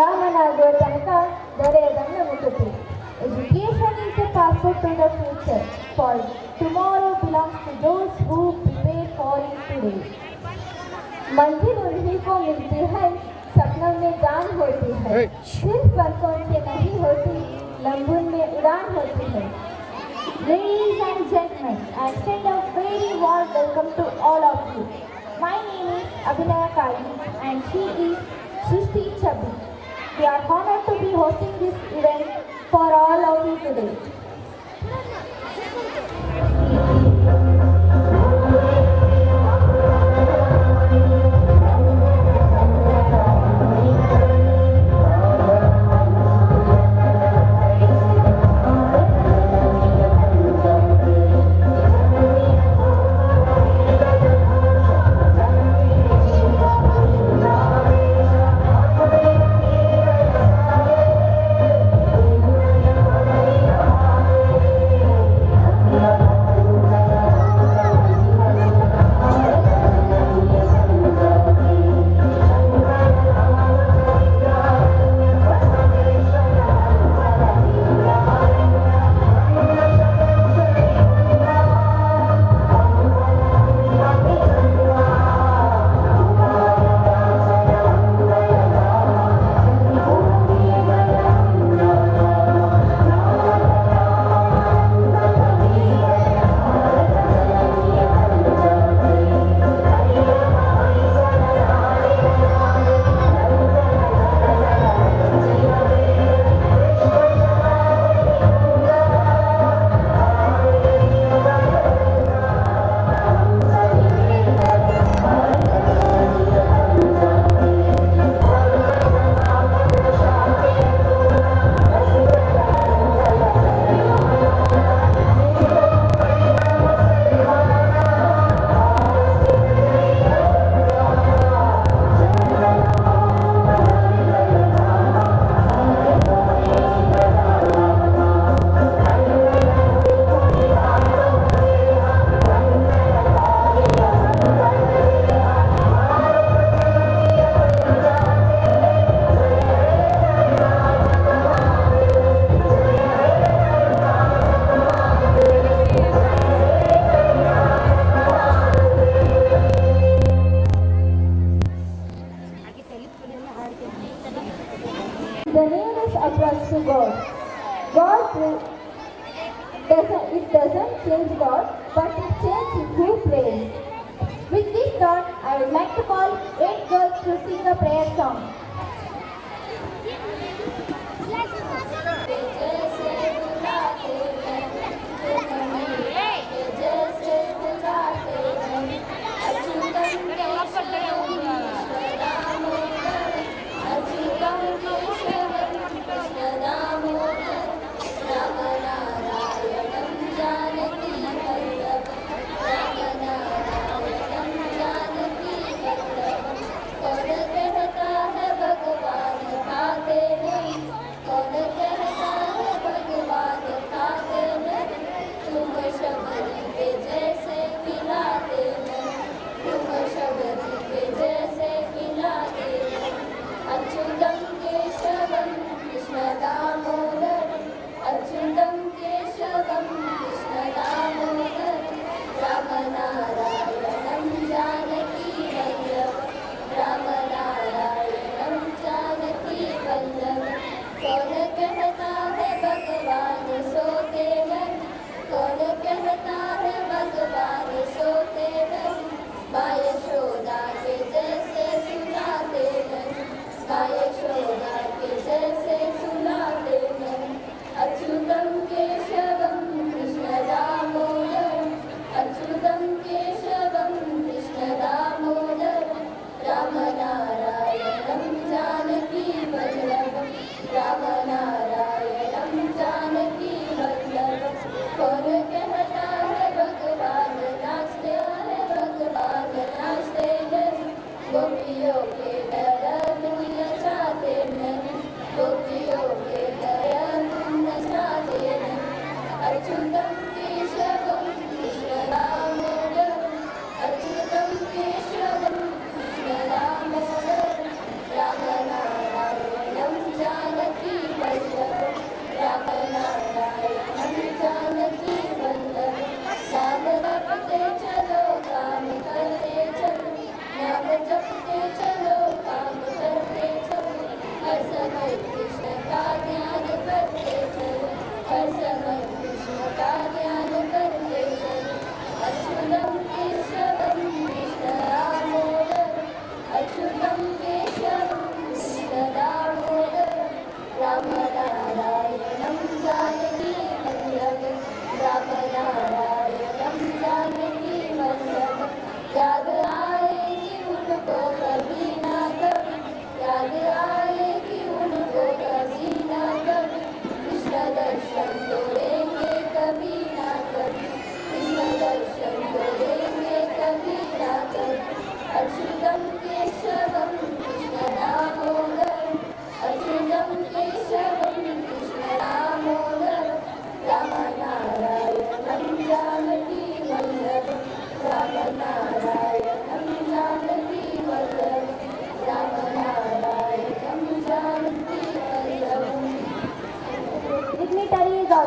ರಾಮನಾಗುವ ತನಕ ದೊರೆಯದನ್ನು ಮುಟ್ಟುತ್ತೆ. Education is a passport to the future, for tomorrow belongs to those who prepare for it today. मंजिल उन्हीं को मिलती है सपनों में जान होती है, सिर्फ पलकों से नहीं होती, लम्हों में उड़ान होती है. Ladies and gentlemen, I extend a very warm welcome to all of you. My name is Abhinaya Kali and she is Srishti Chabbi. We are honored to be hosting this event for all of you today. The name is approach to God. It doesn't change God, but it changes who prays. With this thought, I would like to call 8 girls to sing a prayer song. कौन कहता है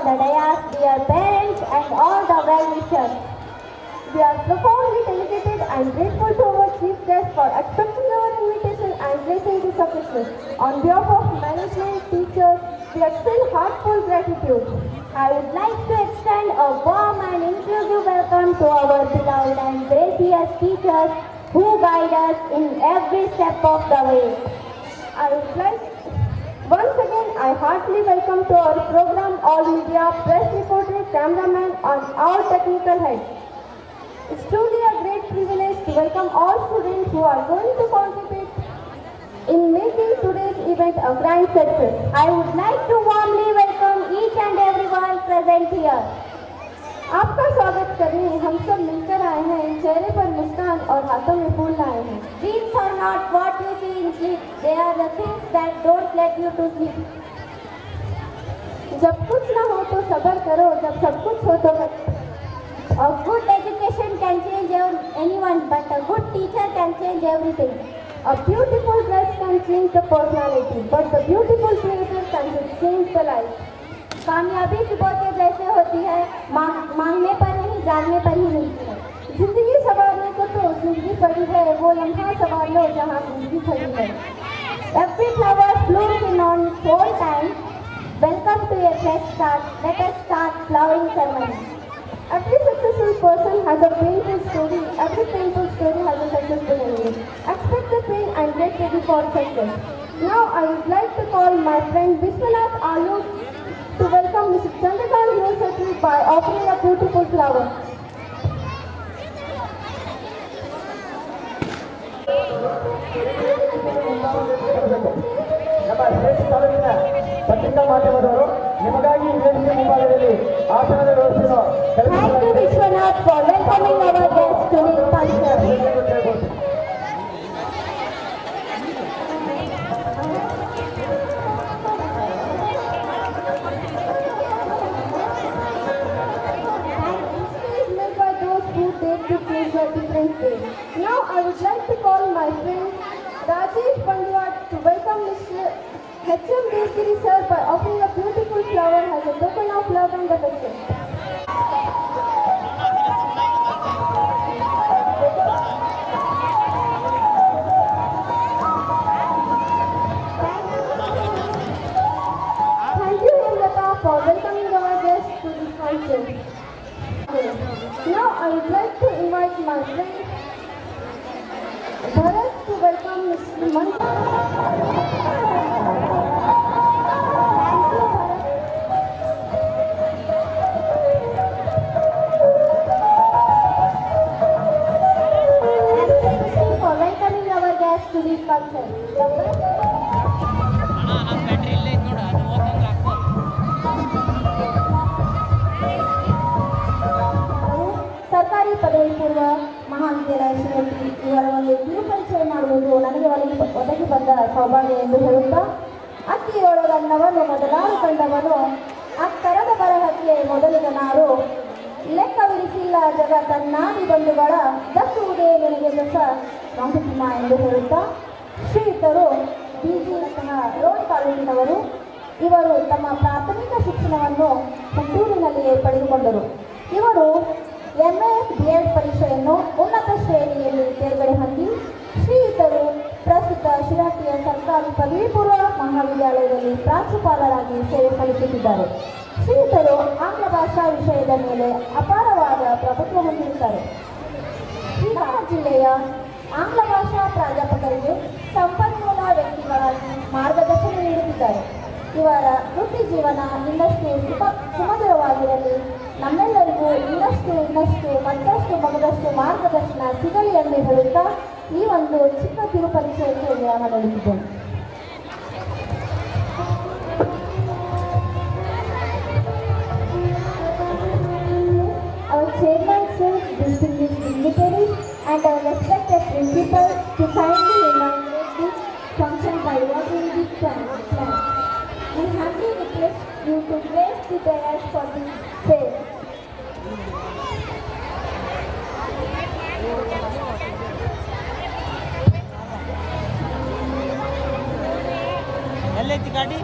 the dais, dear parents and all the well-wishers. We are profoundly delighted and grateful to our chief guest for accepting our invitation and gracing this occasion. On behalf of management, teachers, we extend heartfelt gratitude. I would like to extend a warm and inclusive welcome to our beloved and gracious teachers who guide us in every step of the way. I would like once again I heartily welcome to our program all media, press reporter, cameraman and all technical heads. It's truly a great privilege to welcome all students who are going to contribute in making today's event a grand success. I would like to warmly welcome each and everyone present here. आपका स्वागत करने हम सब मिलकर आए हैं, चेहरे पर मुस्कान और हाथों में फूल लाए हैं. Dreams are not what you see in sleep, they are the things that don't let you to sleep. जब कुछ ना हो तो सब्र करो, जब सब कुछ हो तो a good education can change anyone, but a good teacher can change everything. A beautiful dress can change the personality, but the beautiful creator can change the life. कामयाबी सुबह के जैसे होती है, मांगने पर नहीं जानने पर ही मिलती है. जिंदगी संवारने को तो जिंदगी पड़ी है, वो लम्हा संवार लो जहाँ जिंदगी खड़ी है. Every flower blooms in on its own time. Welcome to a fresh start. Let us start flowering ceremony. Every successful person has a painful story. Every painful story has a successful ending. Expect the pain and get ready for success. Now I would like to call my friend Vishwanath Alu to welcome Mr. Chandrakant University by offering a beautiful flower. ನಮ್ಮ ಶ್ರೇಷ್ಠ ತಾಲೂಕಿನ ಪತ್ರಿಕಾ ಮಾಧ್ಯಮದವರು ನಿಮಗಾಗಿ ವೇದಿಕೆ ಮುಂಭಾಗದಲ್ಲಿ ಆಸನದ ವ್ಯವಸ್ಥೆಯನ್ನು Thank you Vishwanath for welcoming our guests to this function. Now I would like to call my friend Rajesh Pandwat to welcome Mr. H.M. Deshgiri sir by offering a beautiful flower as a token of love and affection. Thank you Hemlata for welcoming our guests to this function. Now I would like to invite my friend Bharat to welcome Mr. Mantha. Thank you Bharat. Thank you for welcoming our guests to this function. ಸರ್ಕಾರಿ ಪದವಿ ಪೂರ್ವ ಮಹಾವಿದ್ಯಾಲಯ ಶ್ರೀಮತಿ ಇವರ ಒಂದು ಕಿರು ಪರಿಚಯ ಮಾಡುವುದು ನನಗೆ ಒದಗಿ ಬಂದ ಸೌಭಾಗ್ಯ ಎಂದು ಹೇಳುತ್ತಾ, ಅಕ್ಕಿಯೊಳಗನ್ನವನ್ನು ಮೊದಲಾರು ಕಂಡವನು ಅಕ್ಕರದ ಬರಹಕ್ಕೆ ಮೊದಲಿನ ನಾರು ಲೆಕ್ಕವಿರಿಸಿಲ್ಲ ಜಗ ತನ್ನಾದಿ ಬಂಧುಗಳ ದಕ್ಕುವುದೇ ನನಗೆ ಹೊಸ ಮಂಕುತಿಮ್ಮ ಎಂದು ಹೇಳುತ್ತಾ, ಶ್ರೀಯುತರು ಬಿಜಿನಂತಹ ರೋಡ್ ತಾಲೂಕಿನವರು. ಇವರು ತಮ್ಮ ಪ್ರಾಥಮಿಕ ಶಿಕ್ಷಣವನ್ನು ಹುಟ್ಟೂರಿನಲ್ಲಿಯೇ ಪಡೆದುಕೊಂಡರು. ಇವರು MA B.Ed ಪರೀಕ್ಷೆಯನ್ನು ಉನ್ನತ ಶ್ರೇಣಿಯಲ್ಲಿ ತೇರ್ಗಡೆ ಹೊಂದಿ ಶ್ರೀಯುತರು ಪ್ರಸ್ತುತ ಶಿರಾಟಿಯ ಸರ್ಕಾರಿ ಪದವಿ ಪೂರ್ವ ಮಹಾವಿದ್ಯಾಲಯದಲ್ಲಿ ಪ್ರಾಂಶುಪಾಲರಾಗಿ ಸೇವೆ ಸಲ್ಲಿಸುತ್ತಿದ್ದಾರೆ. ಶ್ರೀಯುತರು ಆಂಗ್ಲ ಭಾಷಾ ವಿಷಯದ ಮೇಲೆ ಅಪಾರವಾದ ಪ್ರಭುತ್ವ ಹೊಂದಿರುತ್ತಾರೆ. ಶ್ರೀರಾಮ ಜಿಲ್ಲೆಯ ಆಂಗ್ಲ ಭಾಷಾ ಪ್ರಾಧ್ಯಾಪಕರಿಗೆ ಸಂಪನ್ಮೂಲ ವ್ಯಕ್ತಿಗಳಾಗಿ ಮಾರ್ಗದರ್ಶನ ನೀಡುತ್ತಿದ್ದಾರೆ. ಇವರ ವೃತ್ತಿ ಜೀವನ ಇನ್ನಷ್ಟು ಸುಮಧುರವಾಗಿರಲಿ, ನಮ್ಮೆಲ್ಲರಿಗೂ ಇನ್ನಷ್ಟು ಮತ್ತಷ್ಟು ಮಗದಷ್ಟು ಮಾರ್ಗದರ್ಶನ ಸಿಗಲಿ ಎಂದು ಹೇಳುತ್ತಾ ಈ ಒಂದು ಚಿಕ್ಕ ಕಿರು ಪರಿಚಯಕ್ಕೆ ವಿರಾಮ ನೀಡುತ್ತಿದ್ದೇನೆ. Our chairman, sir, distinguished dignitaries and our respected principals to kindly inaugurate this function by watering the plant. We humbly request you to grace the dais for the same. ಎಲ್ಲೈತಿ ಗಾಡಿ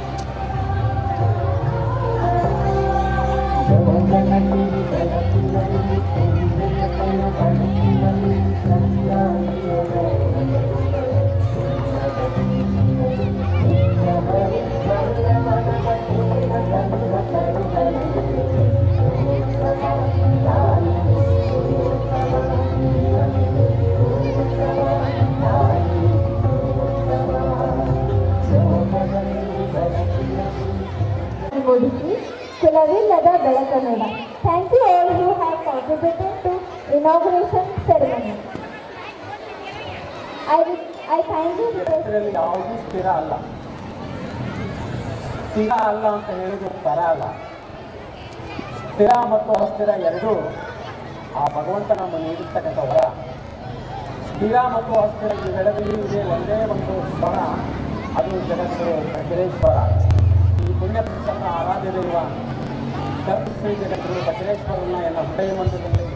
ಮೂಡಿಸಿ ಕುಲವಿಲ್ಲದ ಬೆಳಕನ್ನಡ. Thank you all who have contributed to inauguration ceremony. I kindly request. ಇದರಲ್ಲಿ ಯಾವುದೂ ಸ್ಥಿರ ಅಲ್ಲ. ಸ್ಥಿರ ಅಲ್ಲ ಅಂತ ಹೇಳಿದ್ರೆ ತರ ಅಲ್ಲ. ಸ್ಥಿರ ಮತ್ತು ಅಸ್ಥಿರ ಎರಡೂ ಆ ಭಗವಂತ ನಮ್ಮ ನೀಡಿರ್ತಕ್ಕಂಥ ವರ. ಸ್ಥಿರ ಮತ್ತು ಅಸ್ಥಿರ ಇವೆರಡರಲ್ಲಿ ಇದೆ ಒಂದೇ ಒಂದು ಸ್ವರ, ಅದು ಜಗದ್ಗುರು ಬಸವೇಶ್ವರ. ಈ ಪುಣ್ಯ ಪುರುಷನ ಆರಾಧ್ಯ ದೈವ ಶ್ರೀ ಜಗದ್ಗುರು ಬಸವೇಶ್ವರನ ಎಲ್ಲ ಹೃದಯ ಮಂದಿರದಲ್ಲಿ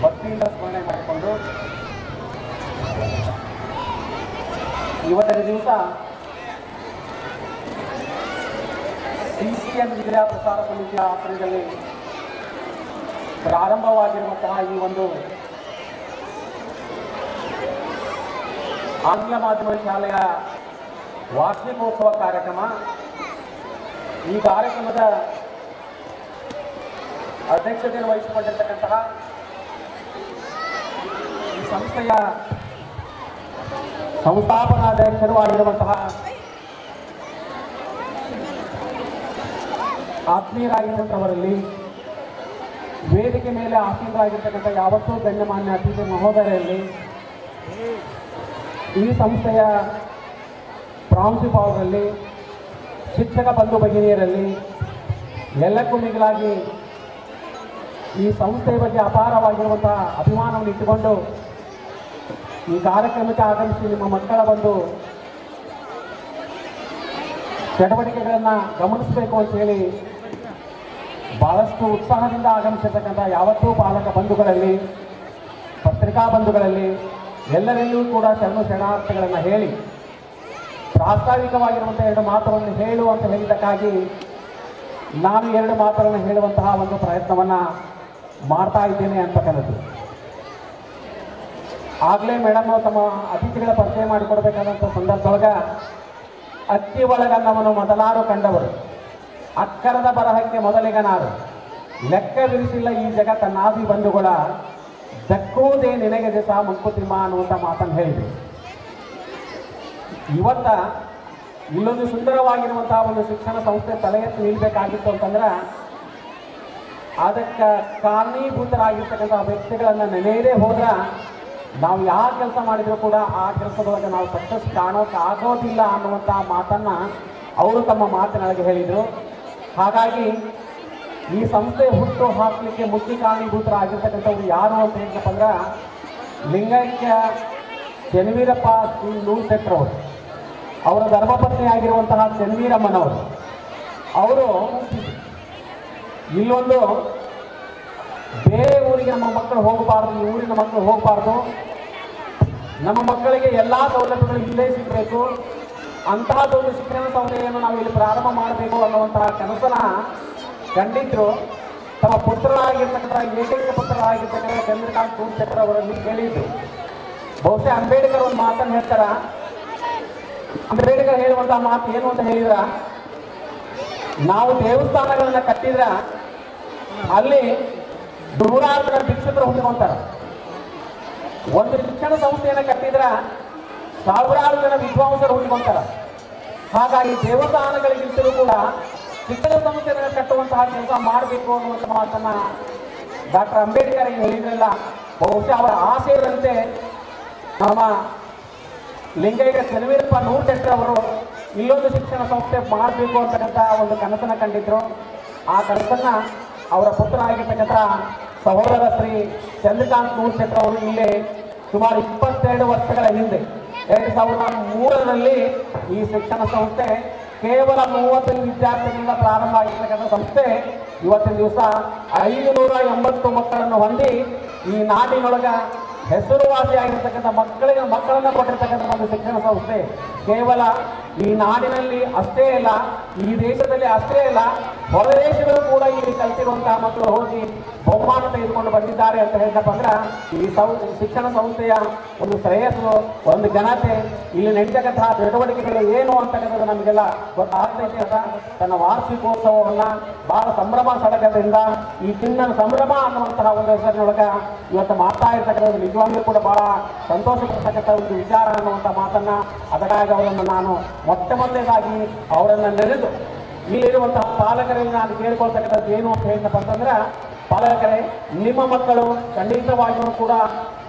ಭಕ್ತಿಯಿಂದ ಸ್ಮರಣೆ ಮಾಡಿಕೊಂಡು ಇವತ್ತಿನ ದಿವಸ CCN ವಿದ್ಯಾ ಪ್ರಸಾರ ಸಮಿತಿಯ ಆಶ್ರಯದಲ್ಲಿ ಪ್ರಾರಂಭವಾಗಿರುವಂತಹ ಈ ಒಂದು ಆಂಗ್ಲ ಮಾಧ್ಯಮ ಶಾಲೆಯ ವಾರ್ಷಿಕೋತ್ಸವ ಕಾರ್ಯಕ್ರಮ. ಈ ಕಾರ್ಯಕ್ರಮದ ಅಧ್ಯಕ್ಷತೆಯನ್ನು ವಹಿಸಿಕೊಂಡಿರ್ತಕ್ಕಂತಹ ಈ ಸಂಸ್ಥೆಯ ಸಂಸ್ಥಾಪನಾಧ್ಯಕ್ಷರು ಆಗಿರುವಂತಹ ಆತ್ಮೀಯರಾಗಿರುವಂಥವರಲ್ಲಿ, ವೇದಿಕೆ ಮೇಲೆ ಆಸೀನರಾಗಿರ್ತಕ್ಕಂಥ ಯಾವತ್ತೂ ಗಣ್ಯಮಾನ್ಯ ಅತಿಥಿ ಮಹೋದಯರಲ್ಲಿ, ಈ ಸಂಸ್ಥೆಯ ಪ್ರಾಂಶುಪಾಲರಲ್ಲಿ, ಶಿಕ್ಷಕ ಬಂಧು ಭಗಿನಿಯರಲ್ಲಿ, ಎಲ್ಲಕ್ಕೂ ಮಿಗಿಲಾಗಿ ಈ ಸಂಸ್ಥೆಯ ಬಗ್ಗೆ ಅಪಾರವಾಗಿರುವಂತಹ ಅಭಿಮಾನವನ್ನು ಇಟ್ಟುಕೊಂಡು ಈ ಕಾರ್ಯಕ್ರಮಕ್ಕೆ ಆಗಮಿಸಿ ನಿಮ್ಮ ಮಕ್ಕಳ ಒಂದು ಚಟುವಟಿಕೆಗಳನ್ನು ಗಮನಿಸಬೇಕು ಅಂತ ಹೇಳಿ ಬಹಳಷ್ಟು ಉತ್ಸಾಹದಿಂದ ಆಗಮಿಸಿರ್ತಕ್ಕಂಥ ಯಾವತ್ತೂ ಪಾಲಕ ಬಂಧುಗಳಲ್ಲಿ, ಪತ್ರಿಕಾ ಬಂಧುಗಳಲ್ಲಿ ಎಲ್ಲರಲ್ಲಿಯೂ ಕೂಡ ಶರಣಾರ್ಥಿಗಳನ್ನು ಹೇಳಿ ಪ್ರಾಸ್ತಾವಿಕವಾಗಿರುವಂಥ ಎರಡು ಮಾತುಗಳನ್ನು ಹೇಳು ಅಂತ ಹೇಳಿದ್ದಕ್ಕಾಗಿ ನಾನು ಎರಡು ಮಾತುಗಳನ್ನು ಹೇಳುವಂತಹ ಒಂದು ಪ್ರಯತ್ನವನ್ನು ಮಾಡ್ತಾ ಇದ್ದೇನೆ ಅಂತಕ್ಕಂಥದ್ದು. ಆಗಲೇ ಮೇಡಮ್ ತಮ್ಮ ಅತಿಥಿಗಳ ಪರಿಚಯ ಮಾಡಿಕೊಡ್ಬೇಕಾದಂಥ ಸಂದರ್ಭದೊಳಗೆ ಅಕ್ಕಿ ಒಳಗನ್ನವನ್ನು ಮೊದಲಾರು ಕಂಡವರು, ಅಕ್ಕರದ ಬರಹಕ್ಕೆ ಮೊದಲಿಗನಾರು, ಲೆಕ್ಕವಿರಿಸಿಲ್ಲ ಈ ಜಗತ್ತನ್ನಾದಿ ಬಂಧುಗಳ, ದಕ್ಕುವುದೇ ನಿನಗೆ ದಿಸ ಮಂಕುತಿಮ್ಮ ಅನ್ನುವಂಥ ಮಾತನ್ನು ಹೇಳಿದರು. ಇವತ್ತ ಇಲ್ಲೊಂದು ಸುಂದರವಾಗಿರುವಂತಹ ಒಂದು ಶಿಕ್ಷಣ ಸಂಸ್ಥೆ ತಲೆ ಎತ್ತಿ ನಿಲ್ಲಬೇಕಾಗಿತ್ತು ಅಂತಂದ್ರೆ ಅದಕ್ಕೆ ಕಾರಣೀಭೂತರಾಗಿರ್ತಕ್ಕಂಥ ವ್ಯಕ್ತಿಗಳನ್ನು ನೆನೆಯದೇ ಹೋದ್ರೆ ನಾವು ಯಾವ ಕೆಲಸ ಮಾಡಿದರೂ ಕೂಡ ಆ ಕೆಲಸದೊಳಗೆ ನಾವು ಸಕ್ಸಸ್ ಕಾಣೋಕ್ಕಾಗೋದಿಲ್ಲ ಅನ್ನುವಂಥ ಮಾತನ್ನು ಅವರು ತಮ್ಮ ಮಾತಿನೊಳಗೆ ಹೇಳಿದರು. ಹಾಗಾಗಿ ಈ ಸಂಸ್ಥೆ ಹುಟ್ಟು ಹಾಕಲಿಕ್ಕೆ ಮುಖ್ಯ ಕಾರಣೀಭೂತರಾಗಿರ್ತಕ್ಕಂಥವ್ರು ಯಾರು ಅಂತ ಹೇಳಿದಪ್ಪ ಅಂದ್ರೆ ಲಿಂಗೈಕ್ಯ ಚೆನ್ನವೀರಪ್ಪ ನೂಲ್ಶೆಟ್ರವರು, ಅವರ ಧರ್ಮಪತ್ನಿ ಆಗಿರುವಂತಹ ಚೆನ್ನವೀರಮ್ಮನವರು. ಅವರು ಇಲ್ಲೊಂದು ಬೇರೆ ಊರಿಗೆ ನಮ್ಮ ಮಕ್ಕಳು ಹೋಗಬಾರ್ದು, ಈ ಊರಿನ ಮಕ್ಕಳು ಹೋಗಬಾರ್ದು, ನಮ್ಮ ಮಕ್ಕಳಿಗೆ ಎಲ್ಲ ಸೌಲಭ್ಯಗಳು ಇಲ್ಲೇ ಸಿಗಬೇಕು, ಅಂತಹದ್ದೊಂದು ಶಿಕ್ಷಣ ಸಂಸ್ಥೆಯನ್ನು ನಾವು ಇಲ್ಲಿ ಪ್ರಾರಂಭ ಮಾಡಬೇಕು ಅನ್ನುವಂತಹ ಕನಸನ್ನ ಕಂಡಿದ್ರು. ತಮ್ಮ ಪುತ್ರರಾಗಿರ್ತಕ್ಕಂಥ ಏಕೈಕ ಪುತ್ರರಾಗಿರ್ತಕ್ಕಂಥ ಚಂದ್ರಕಾಂತ್ ನೂಲ್ಶೆಟ್ರ್ ಅವರಲ್ಲಿ ಕೇಳಿದ್ರು. ಬಹುಶಃ ಅಂಬೇಡ್ಕರ್ ಒಂದು ಮಾತನ್ನು ಹೇಳ್ತಾರ. ಅಂಬೇಡ್ಕರ್ ಹೇಳುವಂತಹ ಮಾತು ಏನು ಅಂತ ಹೇಳಿದ್ರ, ನಾವು ದೇವಸ್ಥಾನಗಳನ್ನ ಕಟ್ಟಿದ್ರ ಅಲ್ಲಿ ನೂರಾರು ಜನ ಭಿಕ್ಷುಕರು ಹುಟ್ಟಿಕೊಂತಾರೆ, ಒಂದು ಶಿಕ್ಷಣ ಸಂಸ್ಥೆಯನ್ನು ಕಟ್ಟಿದ್ರ ಸಾವಿರಾರು ಜನ ವಿದ್ವಾಂಸರು ಹುಟ್ಟಿಕೊಂತಾರೆ. ಹಾಗಾಗಿ ದೇವಸ್ಥಾನಗಳಿಗಿಂತಲೂ ಕೂಡ ಶಿಕ್ಷಣ ಸಂಸ್ಥೆಯನ್ನು ಕಟ್ಟುವಂತಹ ಕೆಲಸ ಮಾಡಬೇಕು ಅನ್ನುವಂಥ ಮಾತನ್ನ ಡಾಕ್ಟರ್ ಅಂಬೇಡ್ಕರ್ ಹೇಳಿದ್ರಲ್ಲ, ಬಹುಶಃ ಅವರ ಆಶಯದಂತೆ ನಮ್ಮ ಲಿಂಗೈಕ್ಯ ಚೆನ್ನವೀರಪ್ಪ ನೂಲ್ಶೆಟ್ರ್ ಅವರು ಇಲ್ಲೊಂದು ಶಿಕ್ಷಣ ಸಂಸ್ಥೆ ಮಾಡಬೇಕು ಅಂತಕ್ಕಂಥ ಒಂದು ಕನಸನ್ನು ಕಂಡಿದ್ರು. ಆ ಕನಸನ್ನು ಅವರ ಪುತ್ರ ಆಗಿರ್ತಕ್ಕಂಥ ಸಹೋದರ ಶ್ರೀ ಚಂದ್ರಕಾಂತ್ ನೂಲ್ಶೆಟ್ರ್ ಅವರು ಇಲ್ಲಿ ಸುಮಾರು 22 ವರ್ಷಗಳ ಹಿಂದೆ 2003ರಲ್ಲಿ ಈ ಶಿಕ್ಷಣ ಸಂಸ್ಥೆ ಕೇವಲ 35 ವಿದ್ಯಾರ್ಥಿಗಳಿಂದ ಪ್ರಾರಂಭ ಆಗಿರ್ತಕ್ಕಂಥ ಸಂಸ್ಥೆ ಇವತ್ತಿನ ದಿವಸ 580 ಮಕ್ಕಳನ್ನು ಹೊಂದಿ ಈ ನಾಡಿನೊಳಗ ಹೆಸರುವಾಸಿಯಾಗಿರ್ತಕ್ಕಂಥ ಮಕ್ಕಳನ್ನು ಕೊಟ್ಟಿರ್ತಕ್ಕಂಥ ಒಂದು ಶಿಕ್ಷಣ ಸಂಸ್ಥೆ ಕೇವಲ ಈ ನಾಡಿನಲ್ಲಿ ಅಷ್ಟೇ ಅಲ್ಲ, ಈ ದೇಶದಲ್ಲಿ ಅಷ್ಟೇ ಅಲ್ಲ, ಹೊರ ದೇಶಗಳು ಕೂಡ ಇಲ್ಲಿ ಕಲ್ತಿರುವಂತಹ ಮಕ್ಕಳು ಹೋಗಿ ಬಹುಮಾನ ತೆಗೆದುಕೊಂಡು ಬಂದಿದ್ದಾರೆ ಅಂತ ಹೇಳಿದಪ್ಪ ಅಂದ್ರೆ ಈ ಶಿಕ್ಷಣ ಸಂಸ್ಥೆಯ ಒಂದು ಶ್ರೇಯಸ್ಸು, ಒಂದು ಘನತೆ, ಇಲ್ಲಿ ನಡೀತಕ್ಕಂತಹ ಚಟುವಟಿಕೆಗಳು ಏನು ಅಂತಕ್ಕಂಥದ್ದು ನಮಗೆಲ್ಲ ಗೊತ್ತಾಗ್ತೈತೆ ಅಂತ ತನ್ನ ವಾರ್ಷಿಕೋತ್ಸವವನ್ನ ಬಹಳ ಸಂಭ್ರಮ ಸಡಗರದಿಂದ ಈ ಚಿನ್ನದ ಸಂಭ್ರಮ ಅನ್ನುವಂತಹ ಒಂದು ಹೆಸರಿನೊಳಗ ಇವತ್ತು ಮಾಡ್ತಾ ಇರ್ತಕ್ಕಂಥದ್ದು ನಿಜವಾಗ್ಲೂ ಕೂಡ ಬಹಳ ಸಂತೋಷ ಪಡ್ತಕ್ಕಂಥ ಒಂದು ವಿಚಾರ ಅನ್ನುವಂಥ ಮಾತನ್ನ, ಅದಕ್ಕಾಗಿ ಅವರನ್ನು ನಾನು ಮೊಟ್ಟ ಮೊದಲನೇದಾಗಿ ಅವರನ್ನು ನೆನೆದು ಇಲ್ಲಿರುವಂತಹ ಪಾಲಕರಲ್ಲಿ ನಾನು ಕೇಳ್ಕೊಳ್ತಕ್ಕಂಥದ್ದು ಏನು ಅಂತ ಹೇಳಿದಪ್ಪ ಅಂತಂದ್ರೆ, ಪಾಲಕರೇ, ನಿಮ್ಮ ಮಕ್ಕಳು ಖಂಡಿತವಾಗಿಯೂ ಕೂಡ